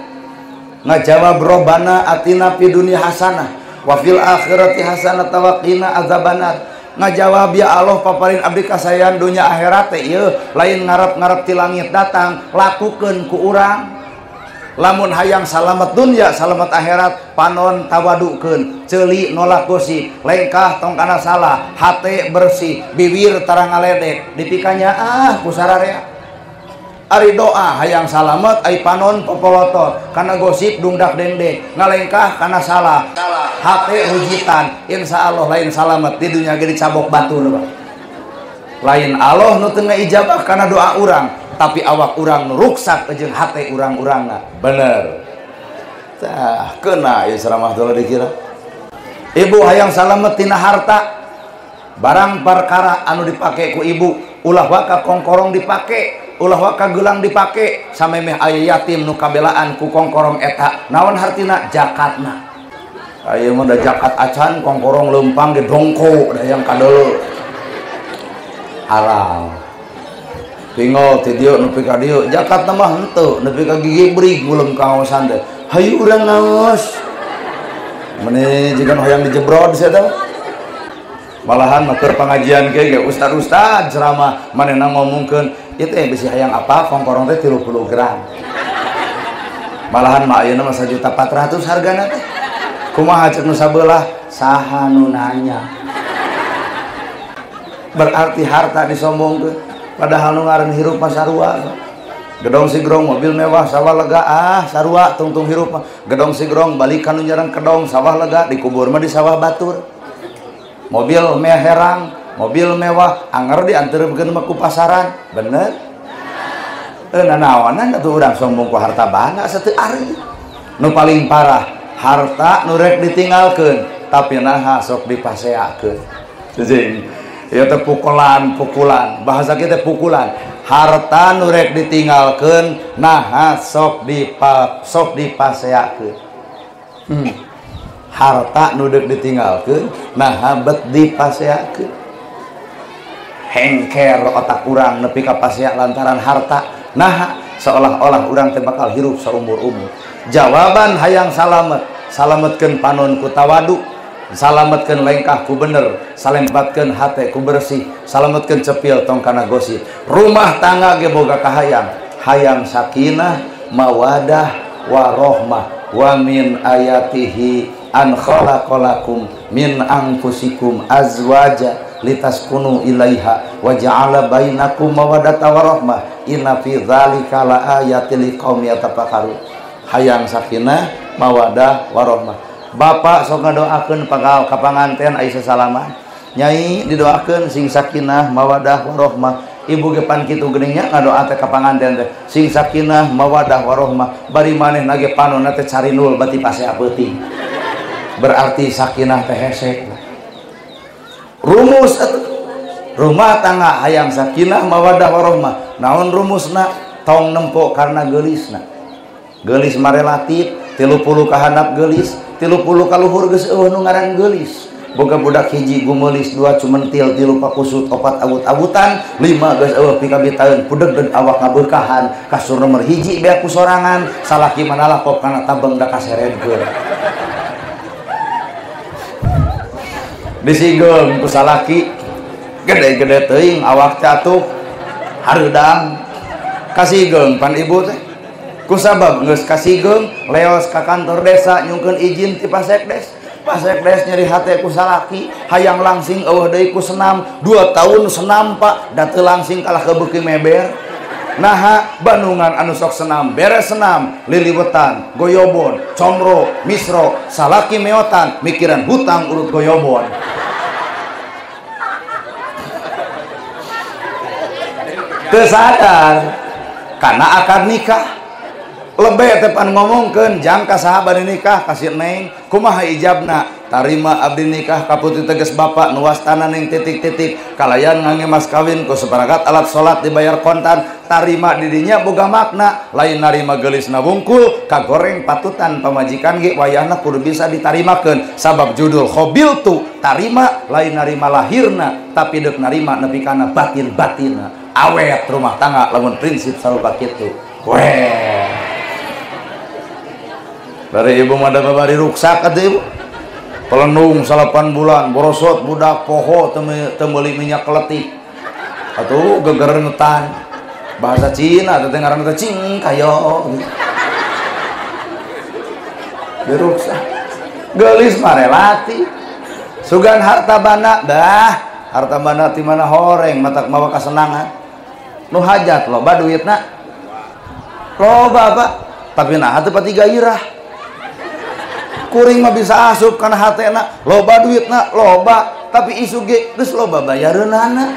ngajawab Robbana atina fid dunya hasanah wa fil akhirati hasanah wa qina adzabannar ngajawab ya Allah paparin abdi kasayan dunya akhirat teh ieu lain ngarep-ngarep ti langit datang lakukeun ku urang lamun hayang salamet dunya salamet akhirat panon tawadukeun ceuli nolak gosip lengkah tong kana salah hate bersih bibir tarang ngaledek dipikanya ku sararea ari doa hayang salamet ai panon popolotot kana gosip dungdak dendek ngalengkah kana salah hate rujitan insyaallah lain salamet di dunia ge dicabok batur lain Allah nu teu ngaijabah kana doa urang tapi awak urang nu ruksak jeung hate urang-urangna bener tah keuna ieu ceramah doa dikira ibu hayang salamet tina harta barang perkara anu dipake ku ibu ulah waka kongkorong dipake ulah waka gelang dipake samemeh aya yatim nu kabelaan ku kongkorong eta naon hartina zakatna aya mah da zakat acan kongkorong leumpang ge dongko da yang kadeuleu halal tinggal ti dieu nepi ka dieu zakatna mah henteu nepi ka gigi brig gulem kaosan teh hayu urang ngaos meni jigan hoyang dijebrod sia teh malahan matur pengajian ge ustad-ustad ceramah manehna ngomongkeun ieu teh bisi hayang apa kongkorong teh 30 gram malahan mah ayeuna mah 1.400.000 hargana teh kumaha ceuk nu sabelah saha nu nanya berarti harta disombongkeun padahal nu ngaran hirup mah sarua gedong sigrong mobil mewah sawah lega sarua tungtung hirup mah gedong sigrong balikan nu nyaran kedong sawah lega dikubur mah di sawah batur mobil meherang mobil mewah anger dianterkeun mah ku pasaran bener nanaonan atuh urang sombong ku harta bana sateu ari nu paling parah harta nu rek ditinggalkeun tapi naha sok dipaseakeun jeung ieu teh pukulan bahasa kita pukulan harta nu rek ditinggalkeun naha sok dipaseakeun harta nudek ditinggalkan nah bet dipaseakeun hengker otak urang nepi ka pasea lantaran harta nah seolah-olah urang teh bakal hirup saumur-umur. Jawaban hayang salametkeun panon ku tawadu, salametkeun lengkah ku bener, salembatkeun hate ku bersih, salametkeun cepil tong kana gosip. Rumah tangga ge boga kahayang, hayang sakinah mawadah warohmah wa min ayatihi an khalaqalakum min anfusikum azwaja litaskunu ilaiha wa ja'ala bainakum mawaddatan warahmah inna fi dzalika laayatil liqaumin yatafakkarun. Hayang sakinah mawadah warahmah. Bapak sok ngadoakeun pagal ka panganten aya sasalaman. Nyai didoakeun sing sakinah mawadah warahmah. Ibu ge pan kitu geuning nya ngadoa teh ka panganten teh sing sakinah mawadah warahmah. Bari manehna ge panonna teh carinul bati pasea peuting. Berarti sakinah teh hese. Rumus rumah tangga hayang sakinah mawadah warahmah. Naon rumusna? Tong nempo karena geulisna. Geulis mah relatif, 30 ka handap geulis, 30 ka luhur geus eueuh nu ngaran geulis. Boga budak hiji gumelis, 2 cumentil, 3 pakusut, 4 awut-awutan, 5 geus eueuh pikabitaeun pudeg awak ngaberkahan, kasur nomor hiji bea ku sorangan, salaki manalah pop kana tabeng da kaseredkeun. Disigem ku salaki gede-gede teuing awak teh atuh hareudang kasigem pan ibu teh kusabab geus kasigem leos ka kantor desa nyungkeun izin ti pasekdes. Pasekdes nyeri hate ku salaki hayang langsing eueuh deui ku senam 2 tahun senam Pak da teu langsing kalah kebeuki meber. Naha Bandungan anu sok senam beres senam liliwetan goyobon comro misro salaki meotan mikiran hutang urut goyobon. Teu sadar karena akad nikah lebih tepan ngomongkeun jangka sahabat nikah kasih neng kumaha ijabna tarima abdi nikah kaputi tegas bapak nuwastana neng titik-titik kalayan ngangge mas kawin ku separakat alat salat dibayar kontan tarima didinya boga makna lain narima geulisna wungkul kagoreng patutan pamajikan ge wayahna kudu bisa ditarimakeun sabab judul khobiltu tarima lain narima lahirna tapi deuk narima nepi kana batin-batinna awet rumah tangga lamun prinsip sarupa kitu. Weh dari ibu mah da babari ruksak atuh ibu pelenung 8 bulan borosot budak poho teu meuli minyak letik atuh gegerengetan bahasa Cina teh ngaranna teh cing kayo diruksak geulis mah relatif sugan harta bana dah harta bana ti mana horeng matak mawa kasenangan nu hajat loba duitna loba Pak tapi nah teu pati gairah kuring mah bisa asup karena hatena loba duitna loba tapi isu ge geus loba bayareunana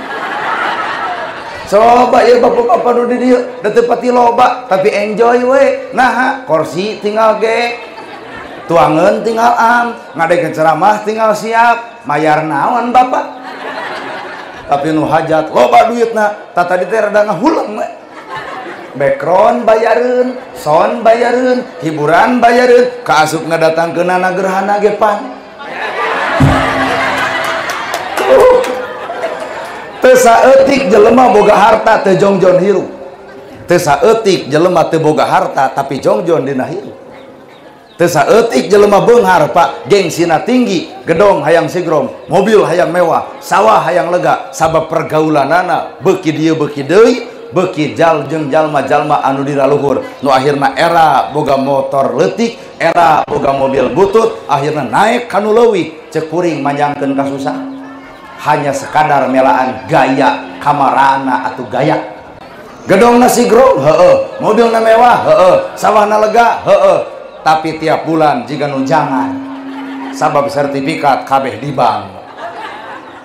coba ya bapak-bapak nu di dieu da teu pati loba tapi enjoy we naha kursi tinggal ge tuangeun tinggal am ngadege ceramah tinggal siap mayar naon bapak tapi nu hajat loba duitna tata di teh rada ngahuleng we background bayareun, sound bayareun, hiburan bayareun, kaasup ngadatangkeunana gerhana ge pan. Teu saeutik jelema boga harta teu jongjon hirup. Teu saeutik jelema teu boga harta tapi jongjon dina hirup. Teu saeutik jelema beunghar Pak, gengsina tinggi, gedong hayang sigrom, mobil hayang mewah, sawah hayang lega, sabab pergaulanana beuki dieu beuki deui. Beki jeung jalma-jalma anu dina luhur nu akhirna era boga motor leutik era boga mobil butut akhirna naik kanu leuwih cek kuring manjangkeun ka susah hanya sekadar melaan gaya kamarana atuh gaya gedongna sigro heueuh mobilna mewah heueuh sawahna lega heueuh tapi tiap bulan jiga nunjangan sabab sertifikat kabeh di bank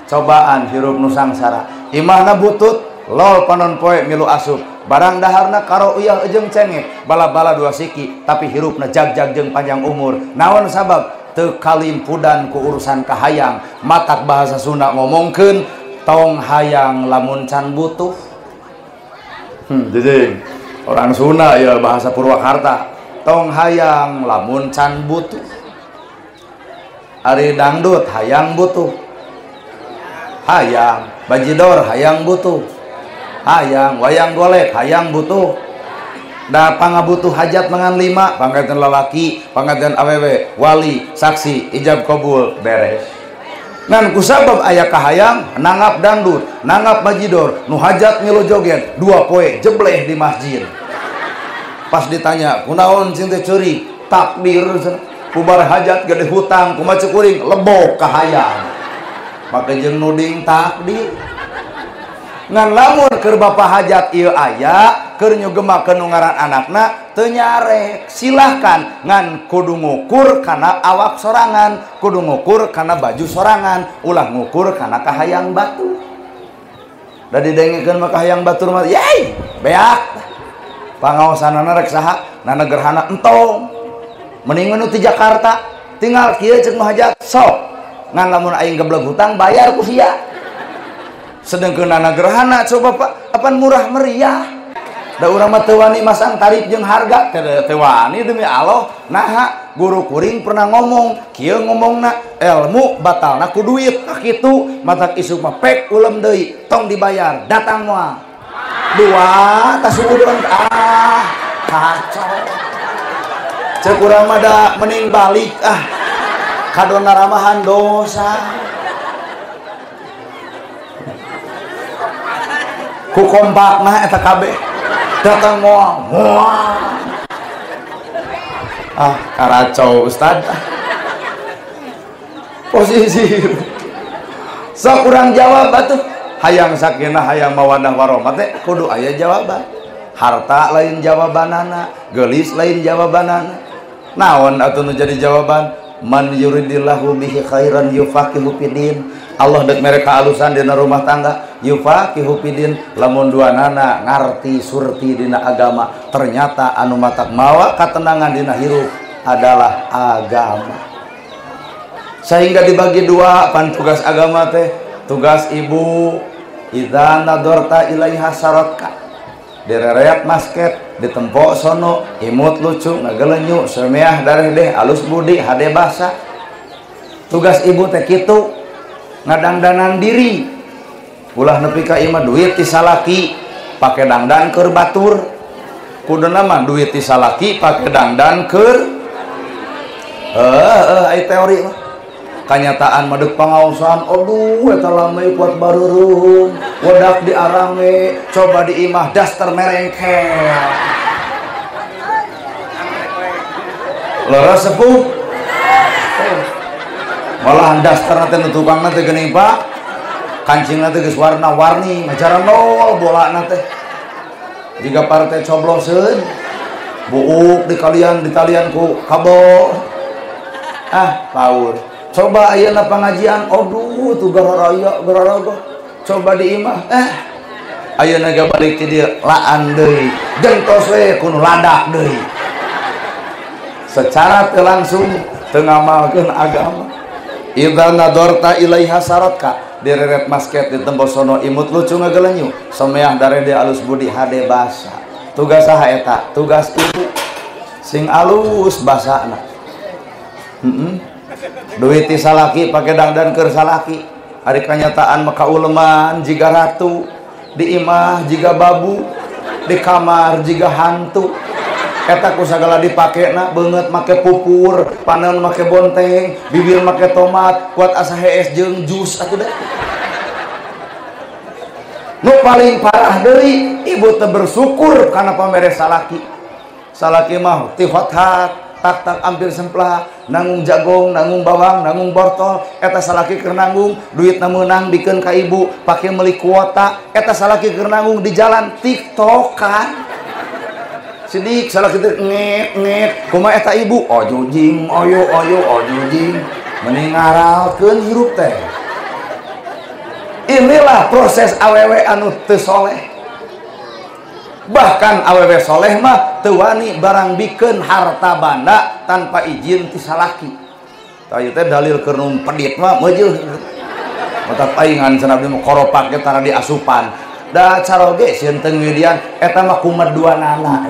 cobaan hirup nu sangsara imahna butut lol panon poe milu asup barang daharna karo uyah jeung cengek bala-bala 2 siki tapi hirupna jag-jag jeung panjang umur naon sabab teu kalimpudan ku urusan kahayang matak bahasa Sunda ngomongkeun tong hayang lamun can butuh jejeng orang Sunda ya bahasa Purwakarta tong hayang lamun can butuh Ari dangdut hayang butuh, hayang bajidor hayang butuh, hayang wayang golek hayang butuh. Da pangabutuh hajat mangan 5, pangganten lalaki, pangganten awewe, wali, saksi, ijab kabul, beres. Ngan kusabab aya kahayang nangap dangdut, nangap bajidor, nu hajat ngilu joget 2 poe jebleh di masjid. Pas ditanya kunaon cing teh ceurik, takdir kubar hajat gede hutang kumaha kuring lebok kahayang. Maka jeung nuding takdir. Ngan lamun keur bapa hajat ieu aya keur nyugemakeun nu ngaran anakna teu nyarek, silahkan ngan kudu ngukur kana awak sorangan, kudu ngukur kana baju sorangan, ulah ngukur kana kahayang batu. Da didengekeun mah kahayang batur mah yai beak. Pangaosanana rek saha? Nana gerhana entong. Mending nu ti Jakarta tinggal kieu ceuk nu hajat sok. Ngan lamun aing gebleg hutang bayar ku sia. Sedengkeun nana gerhana coba Pak, apan murah meriah. Da urang mah teu wani masang tarif jeung harga, teu wani demi Allah. Naha guru kuring pernah ngomong, kieu ngomongna ilmu batalna ku duit. Nah kitu matak isuk mah pek ulem deui, tong dibayar, datang moal. 2 tas udon kacau. Ceuk urang mah da mending balik kadona ramahan dosa. Ku kompak mah eta kabeh datang moal karacau Ustad. Posisi sok urang jawab atuh hayang sakinah hayang mawadah warahmah teh kudu aya jawaban. Harta lain jawabanana, geulis lain jawabanana. Naon atuh nu jadi jawaban? Man yuridillahu bihi khairan yufaqihu fidin. Allah dek mereka alusan dina rumah tangga yufaqihu fidin, lamun duanana ngarti surti dina agama, ternyata anu matak mawa katenangan dina hirup adalah agama. Sehingga dibagi 2 pan tugas agama teh. Tugas ibu idza nadorta ilaiha saratka, direreak masket ditempok sono imut lucu ngagelenyu semeah dareh deh alus budi hade basa. Tugas ibu teh kitu ngadangdanan diri, ulah nepi ka imah duit ti salaki pake dangdan keur batur, kuduna mah duit ti salaki pake dangdan keur ai teori mah. Kanyataan madeg pangaosan, aduh eta lame kuat bareureum, wedak diarame, coba di imah daster merengkel. Leres sepuh. Malah daster teh nu tukangna teh geuning Pak. Kancingna teh geus warna-warni, ngajaran nol bolana teh. Jiga partai cobloseun, buuk ditalian ku kabel. Paur. Coba ayeuna pangajian, aduh tuh gararaya gararaga. Coba di imah, ayeuna ge balik ti dieu laan deui, gentos we kudu ladak deui. Secara teu langsung teu ngamalkeun agama. Idza nadorta ilaiha saratka, direret masket di tembok sono imut lucu ngagelenyu, someah darede alus budi hade basa. Tugas saha eta? Tugas ibu sing alus basana. Duit ti salaki pake dangdan keur salaki. Ari kanyataan maka uleman jiga ratu, di imah jiga babu, di kamar jiga hantu. Eta ku sagala dipakena beungeut make pupur, paneun make bonteng, bibir make tomat, kuat asa hees jeung jus atuh deh. Nu paling parah deui ibu teh bersyukur kana pamere salaki. Salaki mah ti hot-hat tak ampir semplah, nanggung jagong, nanggung bawang, nanggung bortol. Eta salaki keur nanggung, duit na meunang dikeun ka ibu pake meuli kuota. Eta salaki keur nanggung di jalan tiktokan. Sidik salaki teh nget kumaha eta ibu ojujing oyo ojujing mending ngaralkeun hirup teh. Inilah proses awewe anu teu soleh. Bahkan awewe soleh mah teu wani barang bikeun harta banda tanpa izin ti salaki. Tah ieu teh dalil keur nu pedit mah meujeuh. Matak paingan cenah abdi mah koropak ge tara diasupan. Da caroge sieun teu widian eta mah kumed duanana.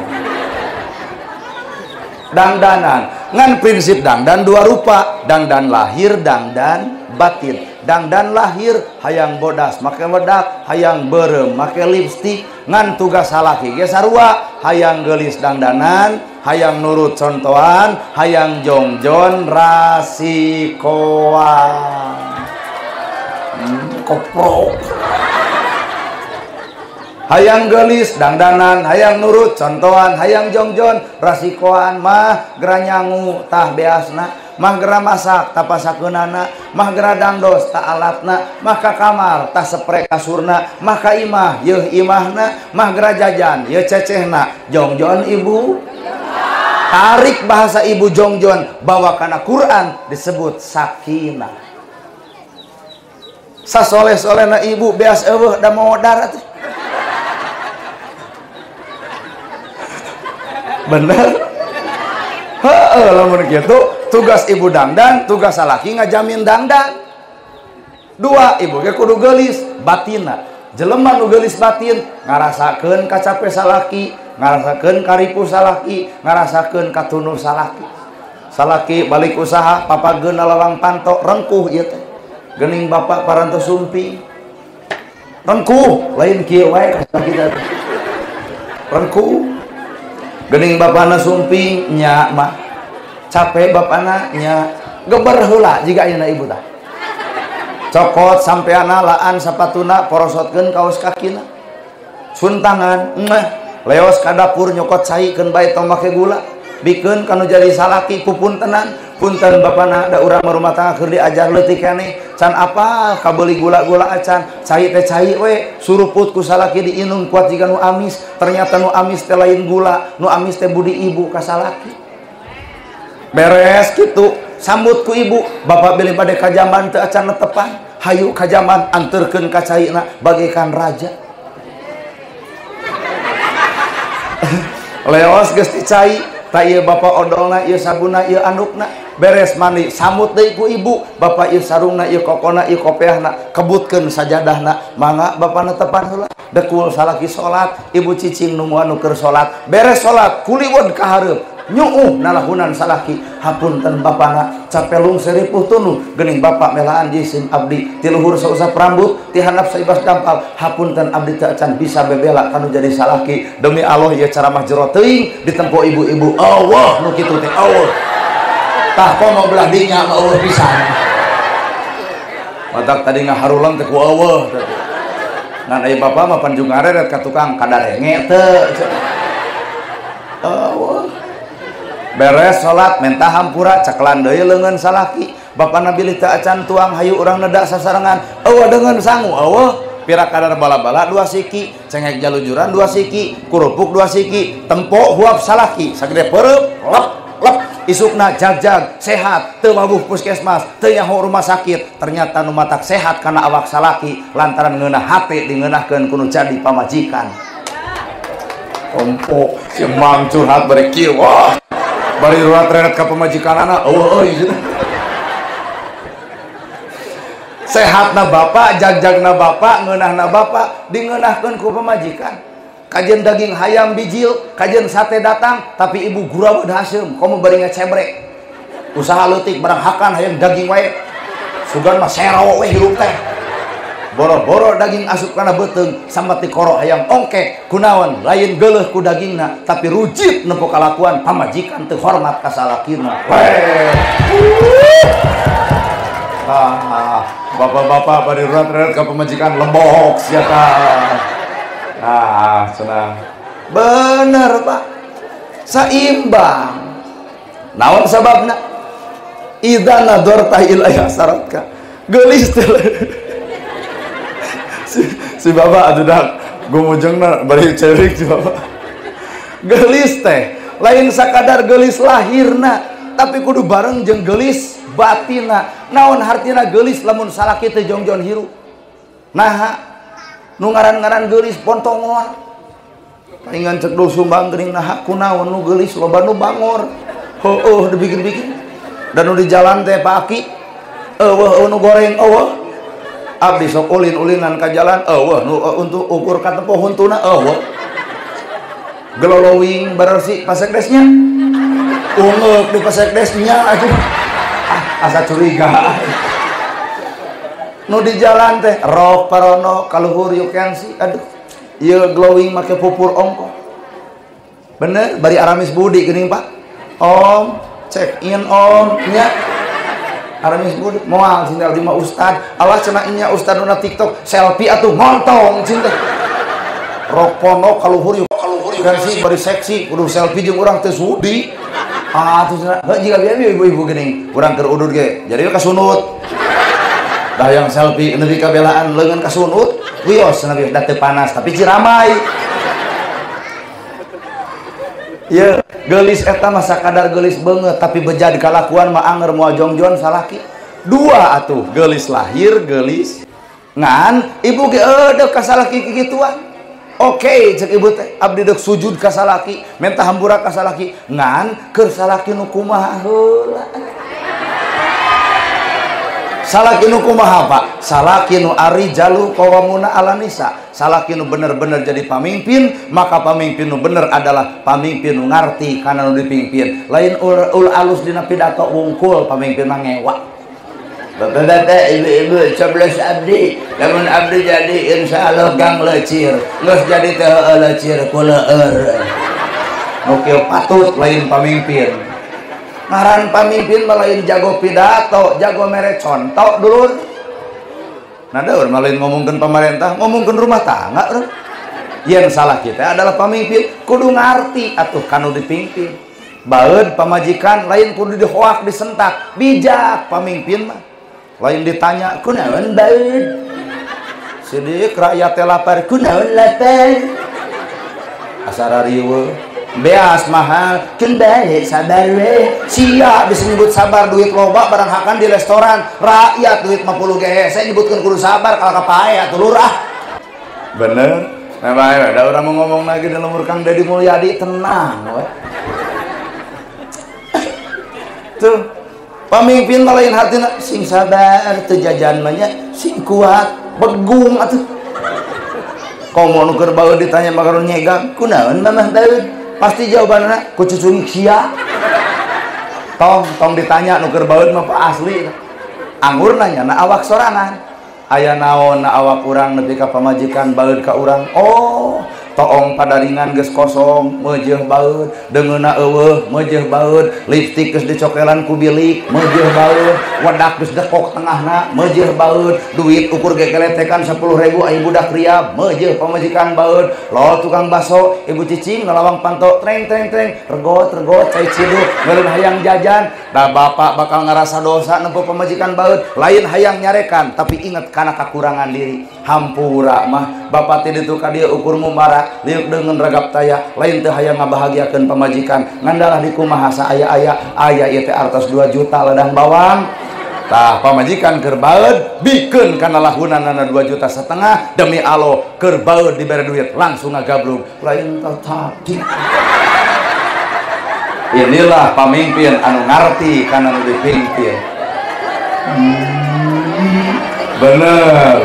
Dangdanan Ngan prinsip dangdan dua rupa, dangdan lahir, dangdan batin. Dangdan lahir hayang bodas make wedak, hayang berem make lipstik. Ngan tugas salaki ge sarua, hayang geulis dangdanan, hayang nurut contohan, hayang jongjon rasikoan. Kopro. Hayang gelis dangdanan, hayang nurut contohan, hayang jongjon rasikoan mah gera nyangu tah beasna, mah gera masak tah pasakeunana, mah gera dangdos tah alatna, mah ka kamar tah sepre kasurna, mah ka imah yeuh imahna, mah gera jajan yeuh cecehna. Jongjon ibu, tarik bahasa ibu jongjon bawa kana Quran disebut sakinah. Sasoleh-solehna ibu beas eueuh da modar atuh. Bener. Heeh, lamun kitu tugas ibu dangdan, tugas salaki ngajamin dangdan. Dua, ibu ge kudu geulis batinna. Jelema nu geulis batin ngarasakeun kacape salaki, ngarasakeun karipu salaki, ngarasakeun katunu salaki. Salaki balik usaha papageun lalawang panto rengkuh ieu teh. Geuning bapak parantos sumping. Rengkuh, lain kieu wae ka kita. Rengkuh. Geuning bapana sumping nya mah capek bapana nya geber heula jiga ayeuna ibu tah cokot sampeana laan sapatuna porosotkeun kaos kakina sun tangan leos ka dapur nyokot cai keun bae tong make gula bikeun kanu jadi salaki pupuntenan punten bapana da urang rumah tangga keur diajar leutik keneh can apa kabeuli gula-gula acan cai teh cai we suruput ku salaki diinum kuat jiga nu amis ternyata nu amis teh lain gula nu amis teh budi ibu ka salaki beres kitu sambut ku ibu bapak beli bade ka jamban teu acan netepan hayu ka jamban anterkeun ka caina bagaikan raja leos geus dicai ta ieu bapak odolna ieu sabuna ieu andukna beres mandi samut deui ku ibu bapak ieu sarungna ieu kokona ieu kopiahna kebutkeun sajadahna mangga bapak netepan heula dekul salaki salat ibu cicing nu moal nu keur salat beres salat kuliwed ka hareup nyuuh nalahunan salaki hapunten bapana capelung seripuh tunu geuning bapak melaan jisim abdi ti luhur sausap rambut ti handap saibas dampal hapunten abdi teu acan bisa bebela kanu jadi salaki demi Allah ieu ceramah jero teuing ditempo ibu-ibu Allah nu kitu teh Allah tah komo belah dinya mah Allah pisan matak tadi ngaharulang teh ku Allah teh ngan aya bapak mah panjung areret ka tukang kadarenge teu Allah beres salat menta hampura caklan deui leungeun salaki bapana bilih teu acan tuang hayu urang nedak sasarengan eueuh deungeun sangu eueuh pira kadar bala-bala 2 siki cengek jalujuran 2 siki kurupuk 2 siki tempo huap salaki sagede peureuk lep lep isukna jag-jag sehat teu wabuh puskesmas teu nyaho rumah sakit ternyata nu matak sehat kana awak salaki lantaran ngeunah hate dingeunahkeun ku nu jadi pamajikan tempo si mang curhat bari kieu wah bari ruat-reret ka pemajikanana eueuh sehatna bapak jag-jagna bapak ngeunahna bapak dingeunahkeun ku pemajikan kajen daging hayam bijil kajen sate datang tapi ibu gurau haseum komo bari ngecebrek usaha leutik barang hakan hayam daging wae sugan mah sero we hirup teh boro-boro daging asup kana beuteung sambat ti koro hayam ongkek kunaon lain geuleuh ku dagingna tapi rujit nempo kalakuan pamajikan teu hormat ka salakina bapak-bapak bari ruat-ruat ka pamajikan lembok sia tah senang bener pak saimbang naon sababna idza nadarta ilaiha saratka geulis teh si bapak atuh dak gumujengna bari cerik si bapak geulis teh lain sakadar geulis lahirna tapi kudu bareng jeung geulis batina naon hartina geulis lamun salaki teh jongjon hirup naha nu ngaran-ngaran geulis pontongor palingan cek do sumbang geuning naha kunaon nu geulis loba nu bangor heueuh dibikin-bikin dan nu di jalan teh paki eueuh nu goreng eueuh abdi sok ulin-ulinan ka jalan eueuh nu untuk ukur ka tempo huntuna eueuh gelolowing bararsi pasegdesnya ungek di pasekdesnya aja asa curiga nu di jalan teh rok parono kaluhur you can see aduh ieu glowing make pupur ongko bener bari Aramis Budi geuning Pak om check in om nya Aramis Budi moal cinta di mah ustad awas cenah nya ustad nu TikTok selfie atuh montong cinta rok pono kaluhur you kan sih bari seksi kudu selfie jeung urang teh sudi terus jika biar ibu-ibu geuning urang keur udud ge jadi kasunut dah yang selfie nepi kabelaan leungeun kasunut wios nepi da teu panas tapi ciramai ya geulis eta mah sakadar geulis beungeut tapi beja di kalakuan mah anger moal jongjon salaki dua atuh geulis lahir geulis ngan ibu ge eudeuh ka salaki kikituan. Oke, cek ibu teh abdi dek sujud ka salaki, minta hampura ka salaki, ngan keur salaki nu kumaha heula. Salaki nu kumaha Pak? Salaki nu ari jalu qawamuna ala nisa. Salaki nu bener-bener jadi pamimpin, maka pamimpin nu bener adalah pamimpin nu ngarti kana nu dipimpin. Lain ul alus dina pidato wungkul pamimpin mah ngewa. Bapak-bapak, ibu-ibu, coblos abdi lamun abdi jadi insya Allah gang lecir nges jadi teh lecir kuleur nukil patut lain pamimpin ngaran pamimpin lain jago pidato jago mere contoh dulu nah daur lain ngomongkan pemerintah ngomongkan rumah tangga yang salah kita adalah pamimpin kudu ngarti atuh kanu dipimpin baeud pamajikan lain kudu dihoak disentak bijak pamimpin mah lain ditanya kunaon baeud sidik rakyat teh lapar kunaon lapar asara riweuh beas mahal keun bae sabar we sia disebut sabar duit loba barang hakan di restoran rakyat duit 50 gehe saya nyebutkeun kudu sabar kalau kapae atuh lurah bener nah bae ada orang mau ngomong lagi dalam Kang Deddy Mulyadi tenang we tuh pamimpin lain hartina sing sabar teu jajan mah nya sing kuat begung atuh komo nu keur baeud ditanya makaron nyegang kunaon mamah baeud pasti jawabanna ku cucung sia tong ditanya nu keur baeud mah asli anggur nanya na awak sorangan aya naon na awak urang nepi ka pamajikan baeud ka urang oh toong padaringan geus kosong meujeuh baeud deungeunna eueuh meujeuh baeud lipstik geus dicokelan ku bilik meujeuh baeud wadak geus dekok tengahna meujeuh baeud duit ukur gekeletekan 10.000 aya budak riab meujeuh pamajikan baeud lo tukang baso ibu cicing ngalawang panto treng regot cai ciduk meureun hayang jajan da bapak bakal ngarasa dosa nempo pamajikan baeud lain hayang nyarekan tapi inget kana kakurangan diri hampura mah bapak teh ditu ka dieu ukur mumara liuk dengan ragap taya lain teh hayang ngabahagiakeun pamajikan ngandalah di kumaha saaya-aya aya ieu teh artos 2 juta ladang bawang tah pamajikan keur baeud bikeun kana lahunanna 2,5 juta demi Allah keur baeud dibere duit langsung ngagablug lain tadi inilah pamimpin anu ngarti kana nu dipimpin bener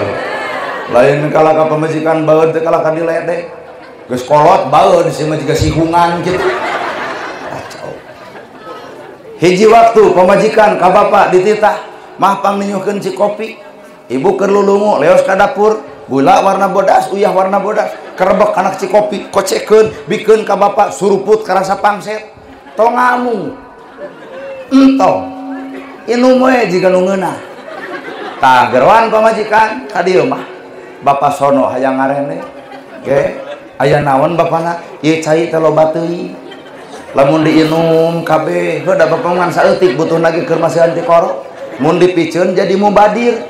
lain kala ka pamajikan baeud teh kala ka diledek geus kolot baeud sih mah jiga sihungan gitu kacau hiji waktu pamajikan ka bapak dititah mah pang ninyuhkeun ci kopi ibu keur lulungu leos ka dapur gula warna bodas uyah warna bodas kerebek anak ci kopi kocekeun bikeun ka bapak suruput karasa pangset tong ngamu entong inum we jiga nu ngeunah tah gerwan pamajikan ka dieu mah bapak sono hayang ngarene ge aya naon bapana ieu cai teh loba teuing lamun diinum kabeh heuh da bapak ngan saeutik butuh lagi keur maseuhan ti koro mun dipikeun jadi mubadir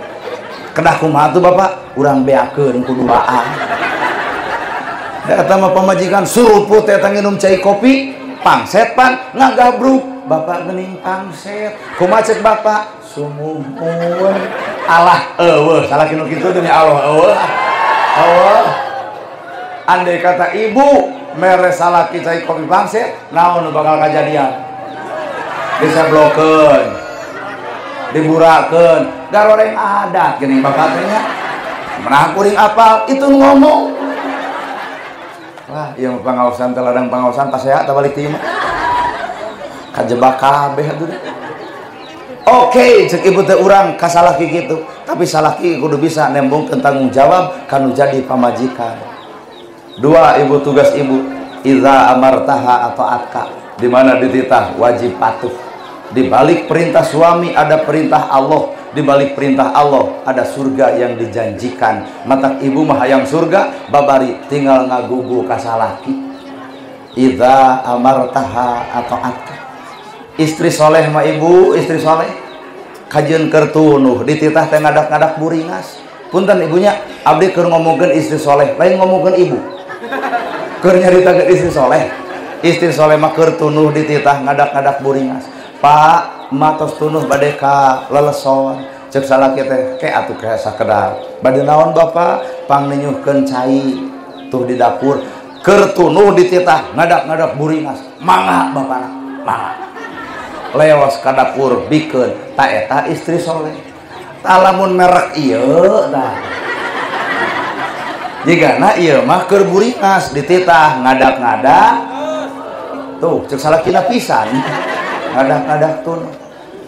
kedah kumaha tuh bapak urang beakeun kuduaan da eta mah pamajikan suruput eta nginum cai kopi pangset pan ngagabruk bapak geuning pangset kumaha cek bapak sumuhun alah eueuh salah kitu kitu demi Allah eueuh andai kata ibu mere salaki cai kopi pangset naon bakal kajadian bisa blokeun diburakeun garoreng adat geuning bapak teh nya meunang kuring apal itu ngomong wah ieu pangaosan teh ladang pangaosan pasehat teh balik ti imah kajebak kabeh atuh. Oke, cek ibu teh urang ka salaki kitu, tapi salaki kudu bisa nembongkeun tanggung jawab kanu jadi pamajikan. Dua, ibu tugas ibu, iza amartaha atau atka, di mana dititah wajib patuh. Di balik perintah suami ada perintah Allah, di balik perintah Allah ada surga yang dijanjikan. Matak ibu mah hayang surga, babari tinggal ngagugu ka salaki. Iza amartaha atau atka. Istri soleh mah ibu, istri soleh kajian kertunuh dititah teh ngadak-ngadak buringas. Punten ibunya, abdi keur ngomongkeun istri soleh, lain ngomongkeun ibu. Keur nyaritakeun istri soleh. Istri soleh mah keur tunuh dititah ngadak-ngadak buringas. Pak, matos tunuh bade ka leleson. Ceuk salaki teh, ke atuh ke sakedar. Bade naon Bapak? Pangninyuhkeun cai tuh di dapur. Keur tunuh dititah ngadak-ngadak buringas. Mangga bapana, mangga. Lewas ka dapur bikeun ta eta istri soleh. Talamun merek ieu dah. Jigana ieu mah keur buringas dititah ngadak-ngadak. Tuh ceuk salakina pisan. Ngadak-ngadak tun.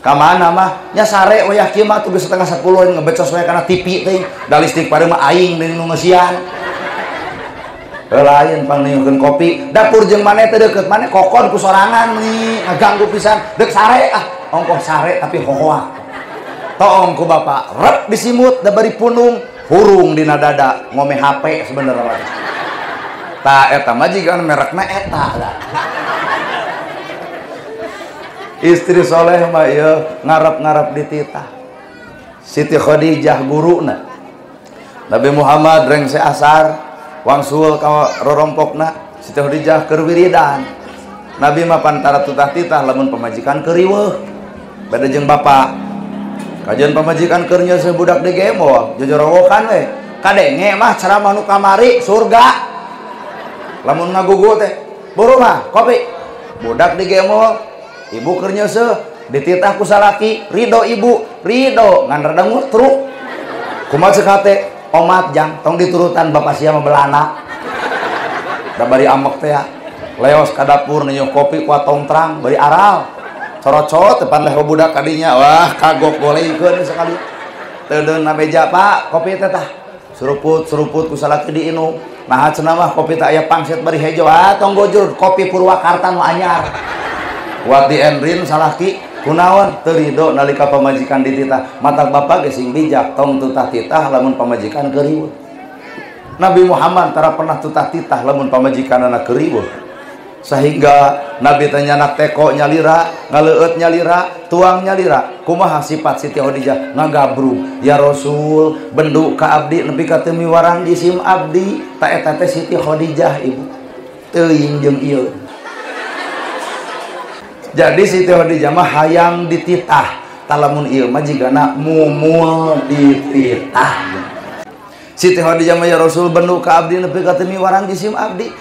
Ka mana mah nya sare we yakin mah tuh geus setengah 10 ngebecos we kana TV teh. Da listrik pare mah aing deui nu ngeusian. Lain pangniukeun kopi dapur jeung maneh teh deukeut maneh kokon ku sorangan nih ngaganggu pisan deuk sare ongkoh sare tapi hohoa toong ku bapak rep disimut da bari punung hurung dina dada ngome HP sebenarnya ta eta majikan merekna eta da. Istri soleh mah ieu ngarep-ngarep dititah. Siti Khadijah guruna Nabi Muhammad rengse asar wangsul ka rorompokna Siti Khadijah keur wiridan. Nabi mah pantara tutah-titah lamun pamajikan keur riweuh. Beda jeung bapa. Kajian pamajikan keur nyeuseuh budak di gemol, jojorowokan we. Kadenge mah ceramah nu kamari surga. Lamun ngagugu teh, buru mah kopi. Budak di gemol, ibu keur nyeuseuh, dititah ku salaki, ridho ibu, ridho ngan rada ngutruk. Kumaha ceuk hate? Omat jang tong diturutan bapak sia mah belana. Da bari amek teh leos ka dapur nyuh kopi ku tongtrang bari aral. Corocot depan leh budak kadinya. Wah, kagok golengkeun sakali. Teudeunna beja, Pak, kopi teh tah. Suruput ku salaki diinum. Nah, cenah mah kopi teh aya pangsit bari hejo. Ah, tong gojur kopi Purwakarta nu anyar. Wat di Enrin salaki kunaon teu ridho nalika pamajikan dititah. Matak bapak ge sing bijak tong tutah-titah lamun pamajikan keur riweuh. Nabi Muhammad tara pernah tutah-titah lamun pamajikanana keur riweuh. Sehingga Nabi teh nyanak teko nyalira, ngaleueut nyalira, tuang nyalira. Kumaha sifat Siti Khadijah? Ngagabrung. Ya Rasul, bendu ka abdi nepi ka teu miwarang jisim abdi. Ta eta teh Siti Khadijah ibu. Teuing jeung ieu. Jadi Siti Khadijah mah hayang dititah. Talamun ieu mah jigana mumul dititah. Siti Khadijah mah ya Rasul bendu ka abdi nepi ka teu miwarang jisim abdi.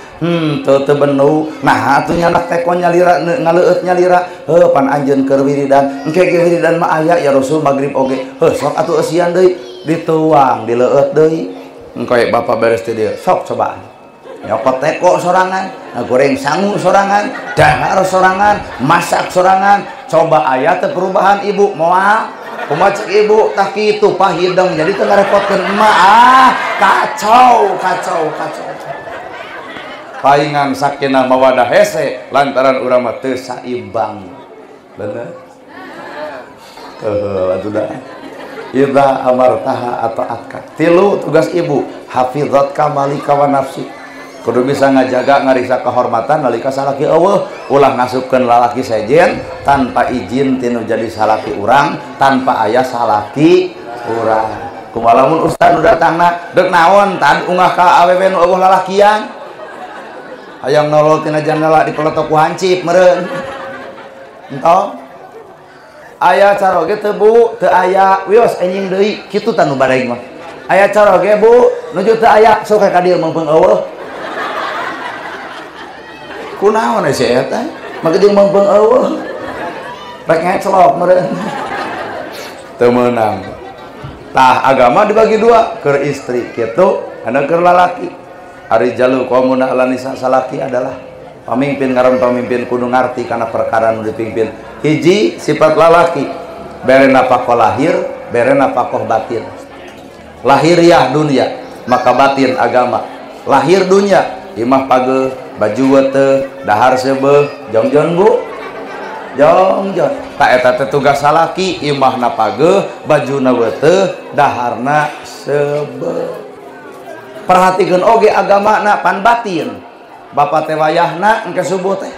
Teu bendu. Nah atuh nyanak teko nyalira ngaleueut nyalira. Heuh pan anjeun keur wiridan. Engke ge wiridan mah aya ya Rasul magrib oge. Heuh sok atuh eusian deui dituang dileueut deui. Engke bapak beres teh dieu. Sok cobaan. Nyokot teko sorangan, ngagoreng sangu sorangan, dahar sorangan, masak sorangan. Coba aya teh perubahan ibu moal. Kumaha ceuk ibu tah kitu pahideng jadi teu ngarepotkeun emak. Kacau. Paingan sakinah mawadah hese lantaran urang mah teu saimbang. Bener? Atuh dah. Idza amartaha atau atka. Tilu tugas ibu, hafizat kamalika wa nafsi. Kudu bisa ngajaga ngariksa kehormatan nalika salaki eueuh, ulah ngasupkeun lalaki sejen tanpa izin tinu jadi salaki urang, tanpa aya salaki urang. Kumaha lamun ustad nu datangna deuk naon tad ungah ka awewe nu eueuh lalakian. Hayang nolol tina jandela dipeletok ku hancip meureun. Entong. Aya cara ge teu Bu? Teu aya. Wios enjing deui kitu tah nu badaing mah. Aya cara ge Bu? Nuju teu aya sok ka dieu meupeung eueuh. Kunaon si eta? Maka jeung meupeung eueuh. Rek ngecelok meureun. Teu meunang. Tah agama dibagi dua, keur istri kitu, anu keur lalaki. Arijalu qawmuna 'ala nisa, salaki adalah Pamimpin ngaran pamimpin kudu ngarti karena perkara nu dipimpin. Hiji sifat lalaki berena pakoh lahir, berena pakoh batin. Lahiriah dunia, maka batin agama. Lahir dunia, imah page, baju wete, dahar sebeh, jongjon bu, jongjon. Tak eta teh tugas salaki, imah na page, baju na wete, daharna sebeh. Perhatikan oge agama na pan batin. Bapak teh wayahna engke subuh teh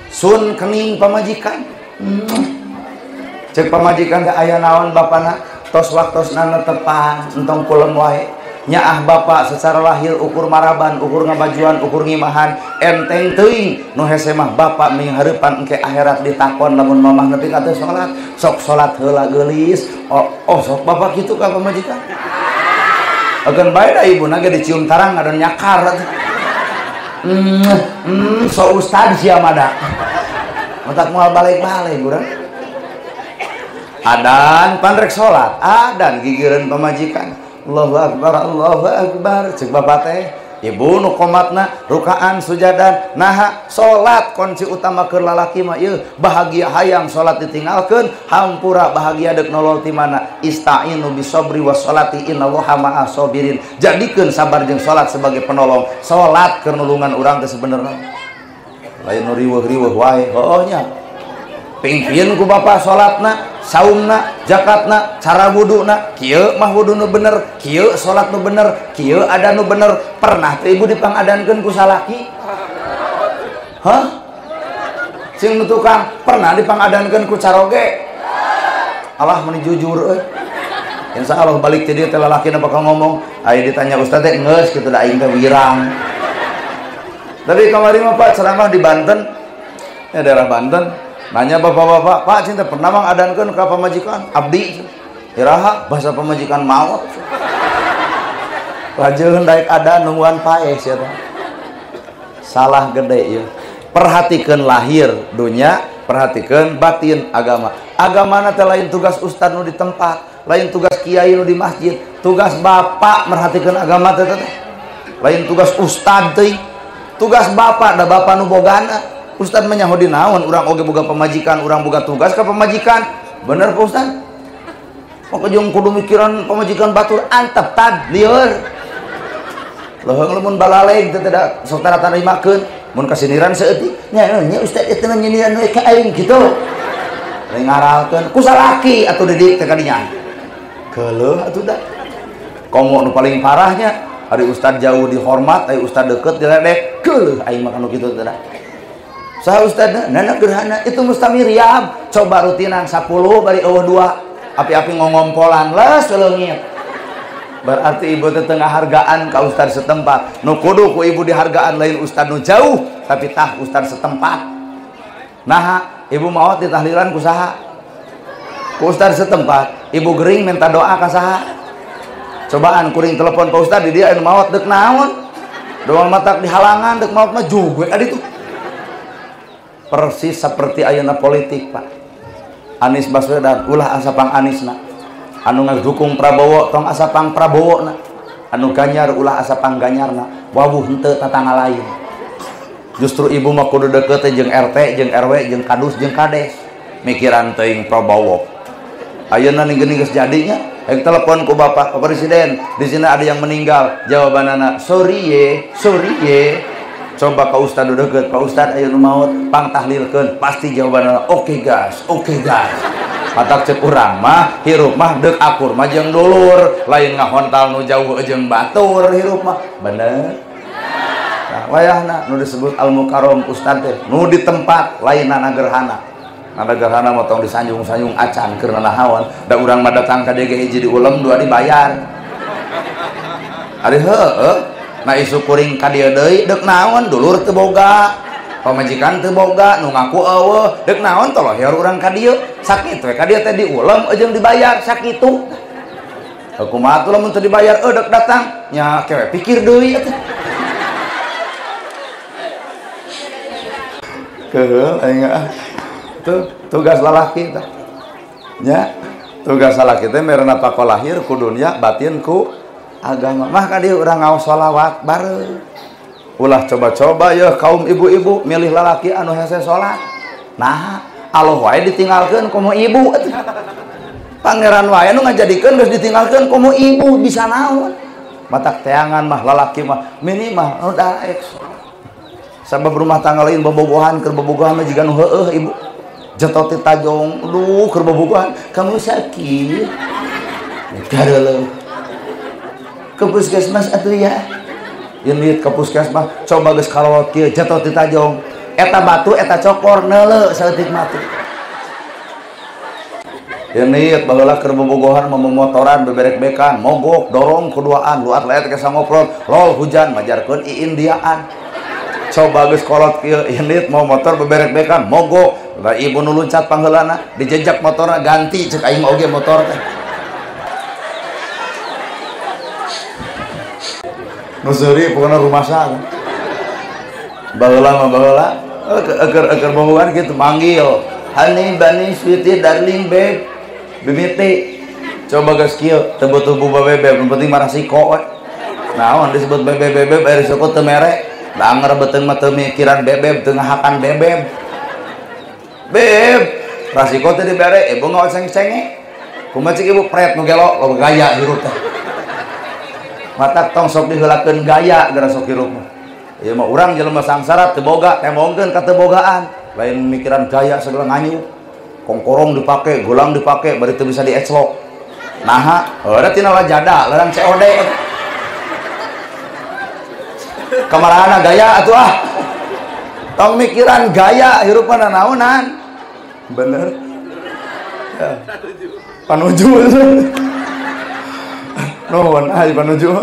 sun kening pamajikan. Cek pamajikan teh aya naon bapana tos waktosna tepan entong puleum wae. Nyaah bapak secara lahir ukur maraban, ukur ngabajuan, ukur ngimahan enteng teuing. Nu hese mah bapak minghareupan engke akhirat ditakon lamun mamah nepi ka teu salat, sok salat heula geulis. Oh sok bapak kitu ka pamajikan. Agan bae da ibuna ge dicium tarang ngadon nyakar. So ustad siapa dah otak mau balik-balik kurang adan pandrek sholat adan gigiran pemajikan Allahu Akbar cek bapak teh ibu nu komatna rukaan sujadan nah sholat kunci utama keur lalaki mah ieu bahagia hayang sholat ditinggalkeun hampura bahagia deuk nolol ti mana ista'inu bisabri was sholati innallaha ma'as sabirin jadikeun sabar jeung sholat sebagai penolong sholat keur nulungan urang teh sebenarnya lain nu riweuh-riweuh wae heuh nya pingpieun ku bapak sholatna saumna zakatna cara wuduna kieu mah wudu nu bener kieu salat nu bener kieu ada nu bener pernah teh ibu dipangadankeun ku salaki hah sing nu tukang pernah dipangadankeun ku caroge alah meni jujur euy insyaallah balik teh dieu teh lalakina bakal ngomong aya ditanya ustaz teh geus kitu da aing teh wirang tapi kamari mah Pak ceramah di Banten ya daerah Banten nanya bapak-bapak, Pak cinta pernah mengadankan ke pemajikan abdi iraha bahasa pemajikan maut lajeun daek ada nungguan paes ya salah gede ya. Perhatikan lahir dunia, perhatikan batin agama. Agamana teh lain tugas ustad nu di tempat, lain tugas kiai nu di masjid, tugas bapak merhatikan agama teh lain tugas ustad teh. Tugas bapak da bapak nu bogana. Ustad menyahudi naon urang oge boga pemajikan, urang boga tugas ke pemajikan. Bener Pak Ustad? Maka jeung kudu mikiran pemajikan batur antep tad lieur. Leuheung lamun balaleg teh tidak sok tarimakeun, mun kasiniran seeutik. Nya Ustad eta mah nyiniran we ka aing kitu. Lain ngaralkeun ku salaki atuh didik teh kadinya. Keuleuh atuh da. Komo nu paling parahnya hari ustad jauh dihormat, ari ustad deket diledek, keuleuh aing mah kanu kitu teh da. Saha ustadna nana gerhana itu mustamiriam coba rutinan 10 bari eueuh 2 api-api ngongompolan les leungit berarti ibu teh tengah hargaan ka ustad setempat nu kudu ku ibu dihargaan lain ustad nu jauh tapi tah ustad setempat nah ibu maot ditahlilan ku saha ku ustad setempat ibu gering minta doa ka saha cobaan kuring telepon ka ustad di dia anu maot deuk naon doang matak dihalangan deuk maot mah jugue adi tuh persis seperti ayeuna politik Pak Anies Baswedan ulah asapang Anisna anu ngedukung Prabowo tong asapang Prabowona anu Ganjar ulah asapang Ganyarna wawuh henteu tatangga lain justru ibu mah kudu deket jeung RT jeung RW jeung kadus jeung kades mikiran teuing Prabowo ayeuna ninggeun geus jadinya yang telepon ku Bapak Presiden di sini ada yang meninggal jawabanana sorry ye coba ka ustad deket Pak Ustad aya nu maot pang tahlilkeun pasti jawabanna oke gas patak cek urang mah hirup mah deuk akur mah jeung dulur lain ngahontal nu jauh jeung batur hirup mah bener nah wayahna nu disebut al mukarram ustad teh nu di tempat lainna gerhana nana gerhana mah tong disanjung-sanjung acan keur nahawan da urang mah datang ka DG hiji diulem dua dibayar ari heueuh nah isu kuring ka dieu deui deuk naon dulur teu boga pamajikan teu boga nu ngaku eueuh deuk naon toloh hieur urang ka dieu sakitu we ka dieu teh diulem jeung dibayar sakitu kumaha atuh lamun teu dibayar deuk datang nya kewe pikir deui atuh keul aing tuh tugas lalaki tah nya tugas lalaki teh merena pakoh lahir ku dunya batin ku agama mah ka dieu urang ngaos shalawat bareng Ulah coba-coba ya kaum ibu-ibu milih lalaki anu hese salat. Nah, Allah wae ditinggalkeun komo ibu. Pangeran wae anu ngajadikeun geus ditinggalkeun komo ibu bisa naon. Matak teangan mah lalaki mah minimal anu daek. Sabab rumah tangga lain bobogohan keur bobogohan mah jiga nu heueuh ibu. Jetot ti tajong, duh keur bobogohan kamu sakit. Gareuleung. Ke puskesmas atuh ya. Yen lihat ke puskesmas coba geus kalawat kieu jatuh ti tajong eta batu eta cokor neuleuh saeutik mati. Yen lihat baheula keur bobogohan memotoran beberek-bekan mogok dorong kuduaan luat leet ke sangoprot lol hujan majarkeun iindiaan. Coba geus kolot kieu yen lihat mau motor beberek-bekan mogok da ibu nu luncat pangheulana dijejak motorna ganti ceuk aing oge motor teh. Nusuri pokoknya rumah sana baheula mah baheula eker bobogan gitu manggil honey bunny sweetie darling babe bibiti coba geus kieu teu butuh buba bebeb yang penting marah siko we naon disebut bebeb aya risiko teu mere da anger beuteung mah teu mikiran bebeb teu ngahakan bebeb beb rasiko teh dibere ibu ngaos ceng-cenge kumaha cik ibu pret nu gelo lo gaya hirup teh matak tong sok diheulakeun gaya gara sok hirup mah ieu mah urang jelema sangsara teu boga temongkeun ka teu bogaan lain mikiran gaya segala nganyu kongkorong dipake gulang dipake bari teu bisa dieclok naha da tina lajada larang COD kamarana gaya atuh ah tong mikiran gaya hirupna naonan bener ya. Panuju nuhun ai panuju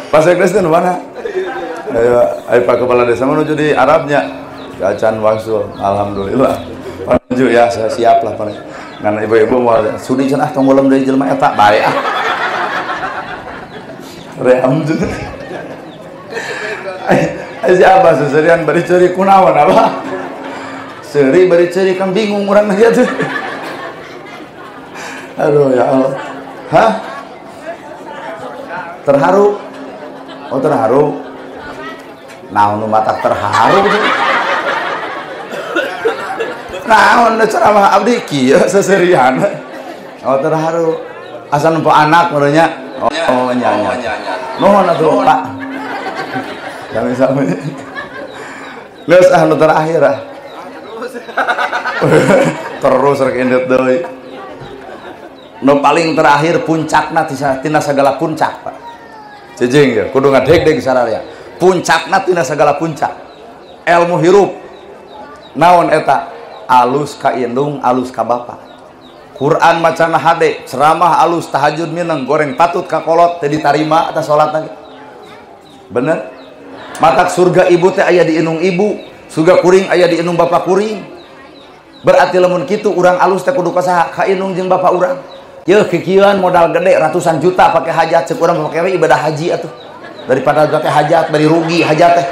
pas Inggris teh mana ayo Pak Kepala Desa menuju di Arabnya gacan wangsul alhamdulillah panuju ya saya siap lah paling ngan ibu-ibu mau sudi cenah tong ulem deui jelema eta bae ah ream jeung ai siapa seserian bari ceuri kunaon apa seuri bari ceuri kan bingung urang mah tuh aduh ya Allah hah terharu oh terharu naon nu matak terharu naon ceramah abdi kieu seserian oh terharu asal nempo anak menurutnya oh nya nuhun atuh Pak sami-sami geus anu terakhir ah terus rek indet deui nu paling terakhir puncakna tina sagala puncak Pak cicing ya kudu ngadeg-deg sararea puncakna tina sagala puncak ilmu hirup naon eta alus ka indung alus ka bapa Quran macana hade ceramah alus tahajud mineng goreng patut ka kolot teu ditarima atas salat lagi bener matak surga ibu teh aya di indung ibu surga kuring aya di indung bapa kuring berarti lamun kitu urang alus teh kudu kasaha ka indung jeung bapa urang yeuh kikieuan modal gede ratusan juta pakai hajat ceuk urang make ibadah haji atuh daripada pakai hajat bari rugi hajat teh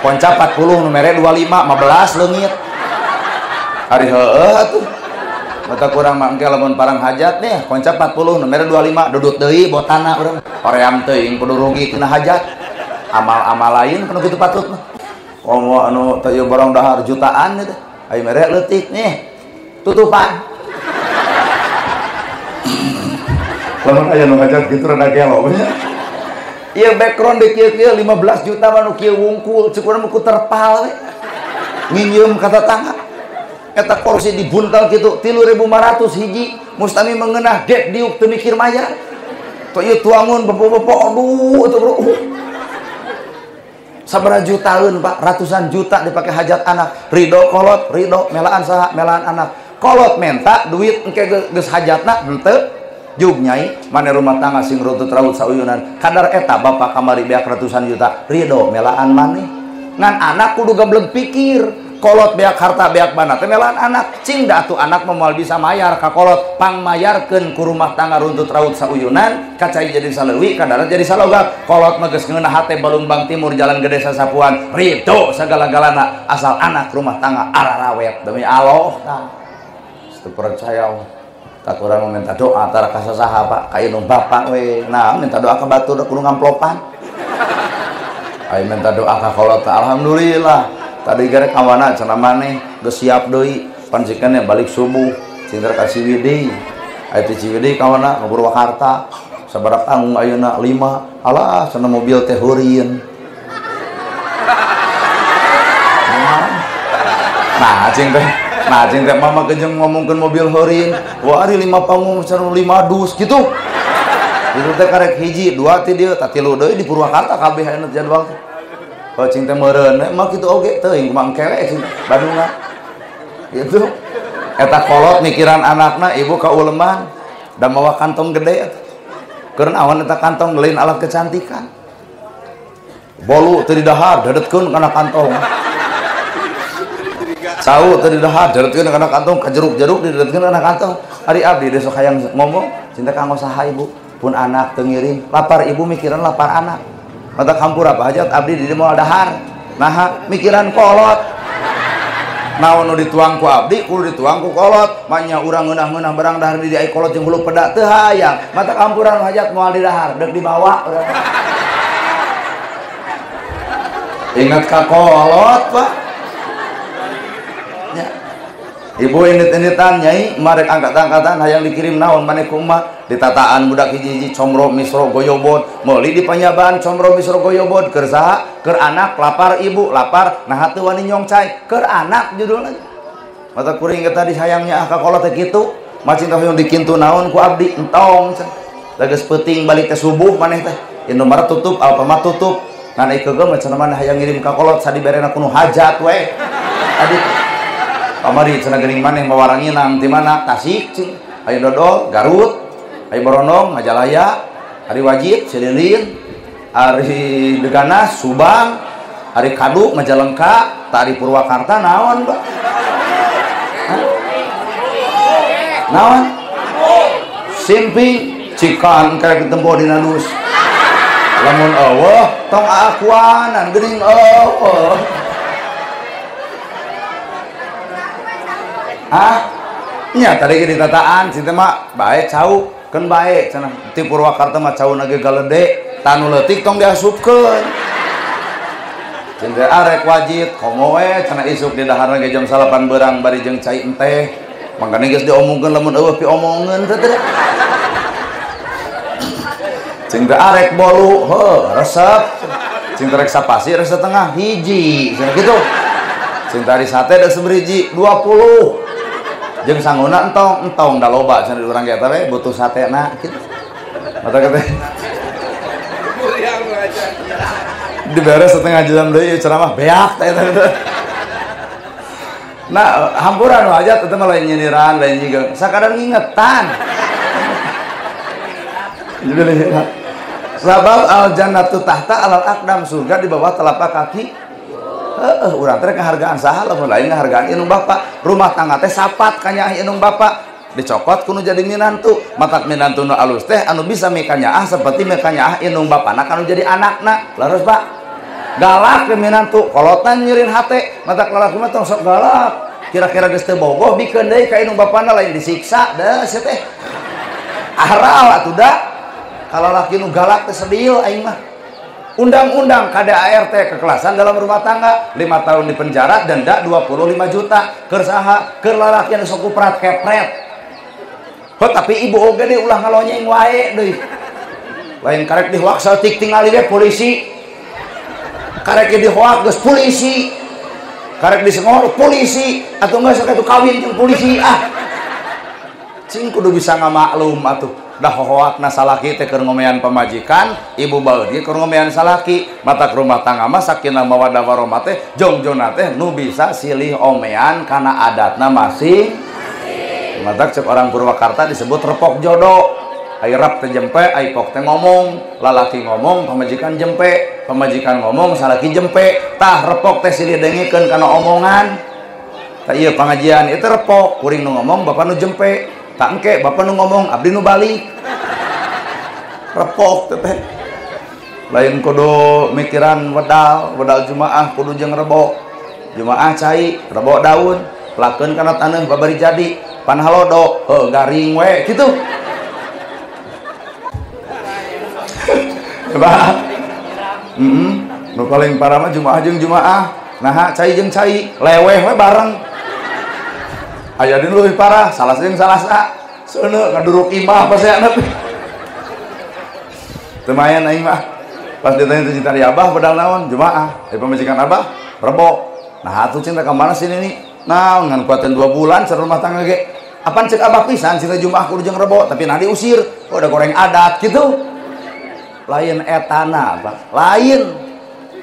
konca 40 nu mere 25 15 leungit hari heueuh atuh mata kurang mah engke lamun parang hajat nih konca 40 nu mere 25 dudut deui botana urang hoream teuing kudu rugi tina hajat amal-amal lain kana kitu patut mah komo anu teu ieu barang dahar jutaan teh ai mere leutik nih tutupan lamun aya nu hajat kitu rada gelo nya ieu background di kieu 15 juta mah nu kieu wungkul ceuk urang ku terpal we nginjeum ka tetangga eta kursi dibuntal kitu 3.500 hiji mustami mengenah gek diuk teu mikir mayar to ieu tuangun bepo-bepo aduh atuh sabaraha jutaeun Pak ratusan juta dipake hajat anak ridho kolot ridho melaan saha melaan anak kolot menta duit engke geus hajatna henteu jug nyai mana rumah tangga sing rutut raut sauyunan kadar eta bapak kamari beak ratusan juta ridho melaan maneh ngan anak kudu gableng pikir kolot beak harta beak bana teh melaan anak cing da atuh anak moal bisa mayar ka kolot pang mayarkeun ku rumah tangga runtut raut sauyunan kacai jadi saleuwi kadar jadi salogak kolot mah geus ngeunah hate Balumbang Timur Jalan Gede Sasapuan ridho sagala-galana asal anak rumah tangga ararawet demi Allah tah teu percaya tak kurang minta doa tara ka sasaha Pak ka indung bapak we nah minta doa ka batur kudu ngamplopan Ayo minta doa ka kolot. Alhamdulillah tadi gara kawana cenah maneh geus siap deui pancikeun balik subuh cinter ka Ciwidey. Aya ti Ciwidey kawana ka Purwakarta sabaraha tanggung ayeuna 5. Alah cenah mobil teh heureun. Nah cing teh mama kejeng ngomongkeun mobil heureun. Wah ari 5 panggung cenah 5 dus kitu. Itu teh karek hiji 2 ti dieu tah 3 deui di Purwakarta kabeh anu jadwal teh. Oh cing teh meureun mah kitu oge teuing kumaha kelek cing Bandungan. Gitu. Eta kolot mikiran anakna ibu kauleman da mawa kantong gede. Keur naon eta kantong lain alat kecantikan. Bolu teu di dahar dadetkeun kana kantong. Sau teu di dahar dadetkeun kana kantong kajeruk-jeruk didadetkeun kana kantong. Ari abdi desok hayang ngomong cinta kanggo saha ibu pun anak teu ngiring lapar ibu mikiran lapar anak. Mata kampur apa hajat abdi di moal dahar. Nah mikiran kolot. Naon nu dituang ku abdi kudu dituang ku kolot. Manya urang ngeunah-ngeunah barang dahar di ai kolot jeung hulu peda teu hayang. Mata kampuran hajat moal di dahar deuk dibawa. Ingat ka kolot Pak. Ya. Ibu init-initan nyai marek angkat-angkatan hayang dikirim naon maneh ku emak ditataan budak hiji-hiji comro misro goyobot meuli di panyabaan comro misro goyobot keur saha keur anak lapar ibu lapar nah teu wani nyongcai keur anak judulna mata kuring eta disayangnya ka kolot teh kitu macin teh hoyong dikintu naon ku abdi entong da geus peuting balik teh subuh maneh teh Indomaret tutup Alfamart tutup ngan ai keugem cenah maneh hayang ngirim ka kolot sadiberena kuno hajat we adi kamari cenah geuning maneh mawarangi nang ti mana Tasik cing aya dodol Garut aya Borondong Majalaya ari Wajib Cililin ari Deganas Subang ari Kadu Majalengka tari Purwakarta naon Mbak naon Simping Cikan karek ditempo dina dus lamun eueuh tong akuanan geuning eueuh nya tadi ge ditataan cinta mah bae cau keun bae cenah ti Purwakarta mah cau na ge galede tanu leutik tong diasupkeun cinta arek wajib komo we cenah isuk di daharna ge jam 8 beurang bari jeung cai enteh mangkana geus diomongkeun lamun eueuh pi omongeun teh teh cinta arek bolu heuh resep cinta rek sapasi resep tengah hiji cenah kitu cinta ari sate da saberiji 20 jeung sangguna entong da loba cenah urang ge eta we butuh satena kitu. Mata kata diberes setengah jam deui ceramah beak teh eta. Nah, hampuran aja teh mah lain nyindiran lain jiga sakadar ngingetan. Sabab al jannatu tahta alal aqdam surga di bawah telapak kaki. Urang teh kehargaan saha lamun lain ngahargaan inung bapak rumah tangga teh sapat ka nyaah inung bapak dicokot kudu jadi minantu matak minantu nu alus teh anu bisa mika nyaah seperti mika nyaah inung bapana kanu jadi anakna leres Pak galak ke minantu kolotan nyeureun hate matak lalaki mah tong sok galak kira-kira geus teu bogoh bikeun deui ka inung bapana lain disiksa da sia teh ahral atuh da kalau laki nu galak teh sedil aing mah undang-undang KDART kekerasan dalam rumah tangga 5 tahun di penjara denda 25 juta keur saha keur lalaki anu sok kuprat kepret tapi ibu oge deui ulah ngalonyeng wae deui lain karek dihoak saeutik tingali we polisi karek dihoak geus polisi karek disengor polisi atuh geus sok atuh kawin jeung polisi cing kudu bisa ngamaklum atuh dah hohoakna salaki teh keur ngomean pamajikan ibu baeud keur ngomean salaki matak rumah tangga mah sakinah mawaddah warahmah teh jongjona teh nu bisa silih omean kana adatna masing matak cek orang Purwakarta disebut repok jodoh ai rap teh jempe ai pok teh ngomong lalaki ngomong pamajikan jempe pamajikan ngomong salaki jempe tah repok teh silih dengekeun kana omongan tah ieu pangajian itu repok kuring nu ngomong bapak nu jempe tak engke bapak nu ngomong abdi nu balik repok teh lain kudu mikiran wedal jumaah kudu jeung rebo jumaah cai rebo daun lakeun kana taneuh babari jadi pan halodo heuh garing we kitu nu nu paling parah mah jumaah jeung jumaah nah cai jeung cai leweh we bareng aya di leuwih parah salah jeung salasa seuneu ngaduruk imah paseana teu mayan aing mah pas ditanya teu cinta di abah padahal naon jumaah pamajikan abah rebo nah atuh cinta ka mana sini nih naon ngan kuatan 2 bulan sareng rumah tangga ge apaan cek abah pisan cinta jumaah kudu jeung rebo tapi nah diusir udah goreng adat gitu lain etana Pak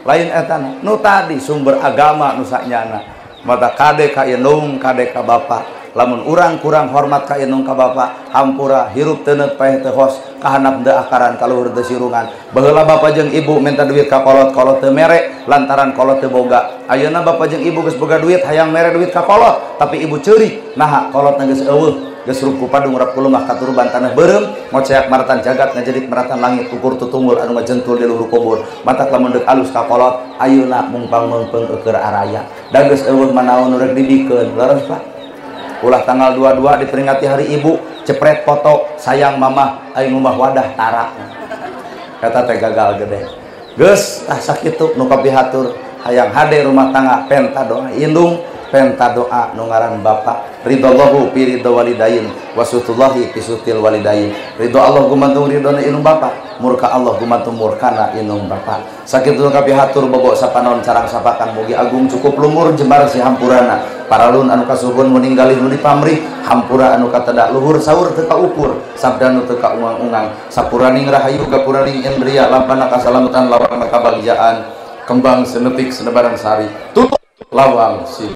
lain etana nu tadi sumber agama nu sanyana mata kade ka indung kade ka bapa lamun urang kurang hormat ka indung ka bapa hampura hirup teu neut paeh teu hos kahandap teu akaran kaluhur teu sirungan baheula bapa jeung ibu minta duit ka kolot teu mere lantaran kolot teu boga ayeuna bapa jeung ibu geus boga duit hayang mere duit ka kolot tapi ibu ceurik naha kolotna geus eueuh geus rup ku padung rap ku lemah katurban tanah beureum ngoceak maratan jagat ngajedit maratan langit ukur tutunggul anu ngajentul di luhur kubur matak lamun deuk alus ka kolot ayeuna mungpang meungpeung keur araya da geus eueuh manaon rek didikeun leres Pak ulah tanggal 22 diperingati hari ibu cepret foto sayang mama aing ngubah wadah tarak kata teh gagal gede geus sakitu nu kapihatur hayang hade rumah tangga penta doa indung penta doa nu ngaran bapa ridallahu fi ridho walidain wasutullahi fi sutil walidain ridho Allah gumantung ridona indung bapa murka Allah gumantung murkana indung bapa sakitu nu kapihatur bobo sapanon carang sapakan mugi agung cukup lumur jembar si hampurana paralun anu kasuhun meninggali nu dipamrih hampura anu katedak luhur saur teu kaukur sabda nu teu kaungang-ungang sapuraning rahayu gapuraning indriya lampana kasalamatan lawang kabagjaan kembang senetik senebaran sari tutup lawang si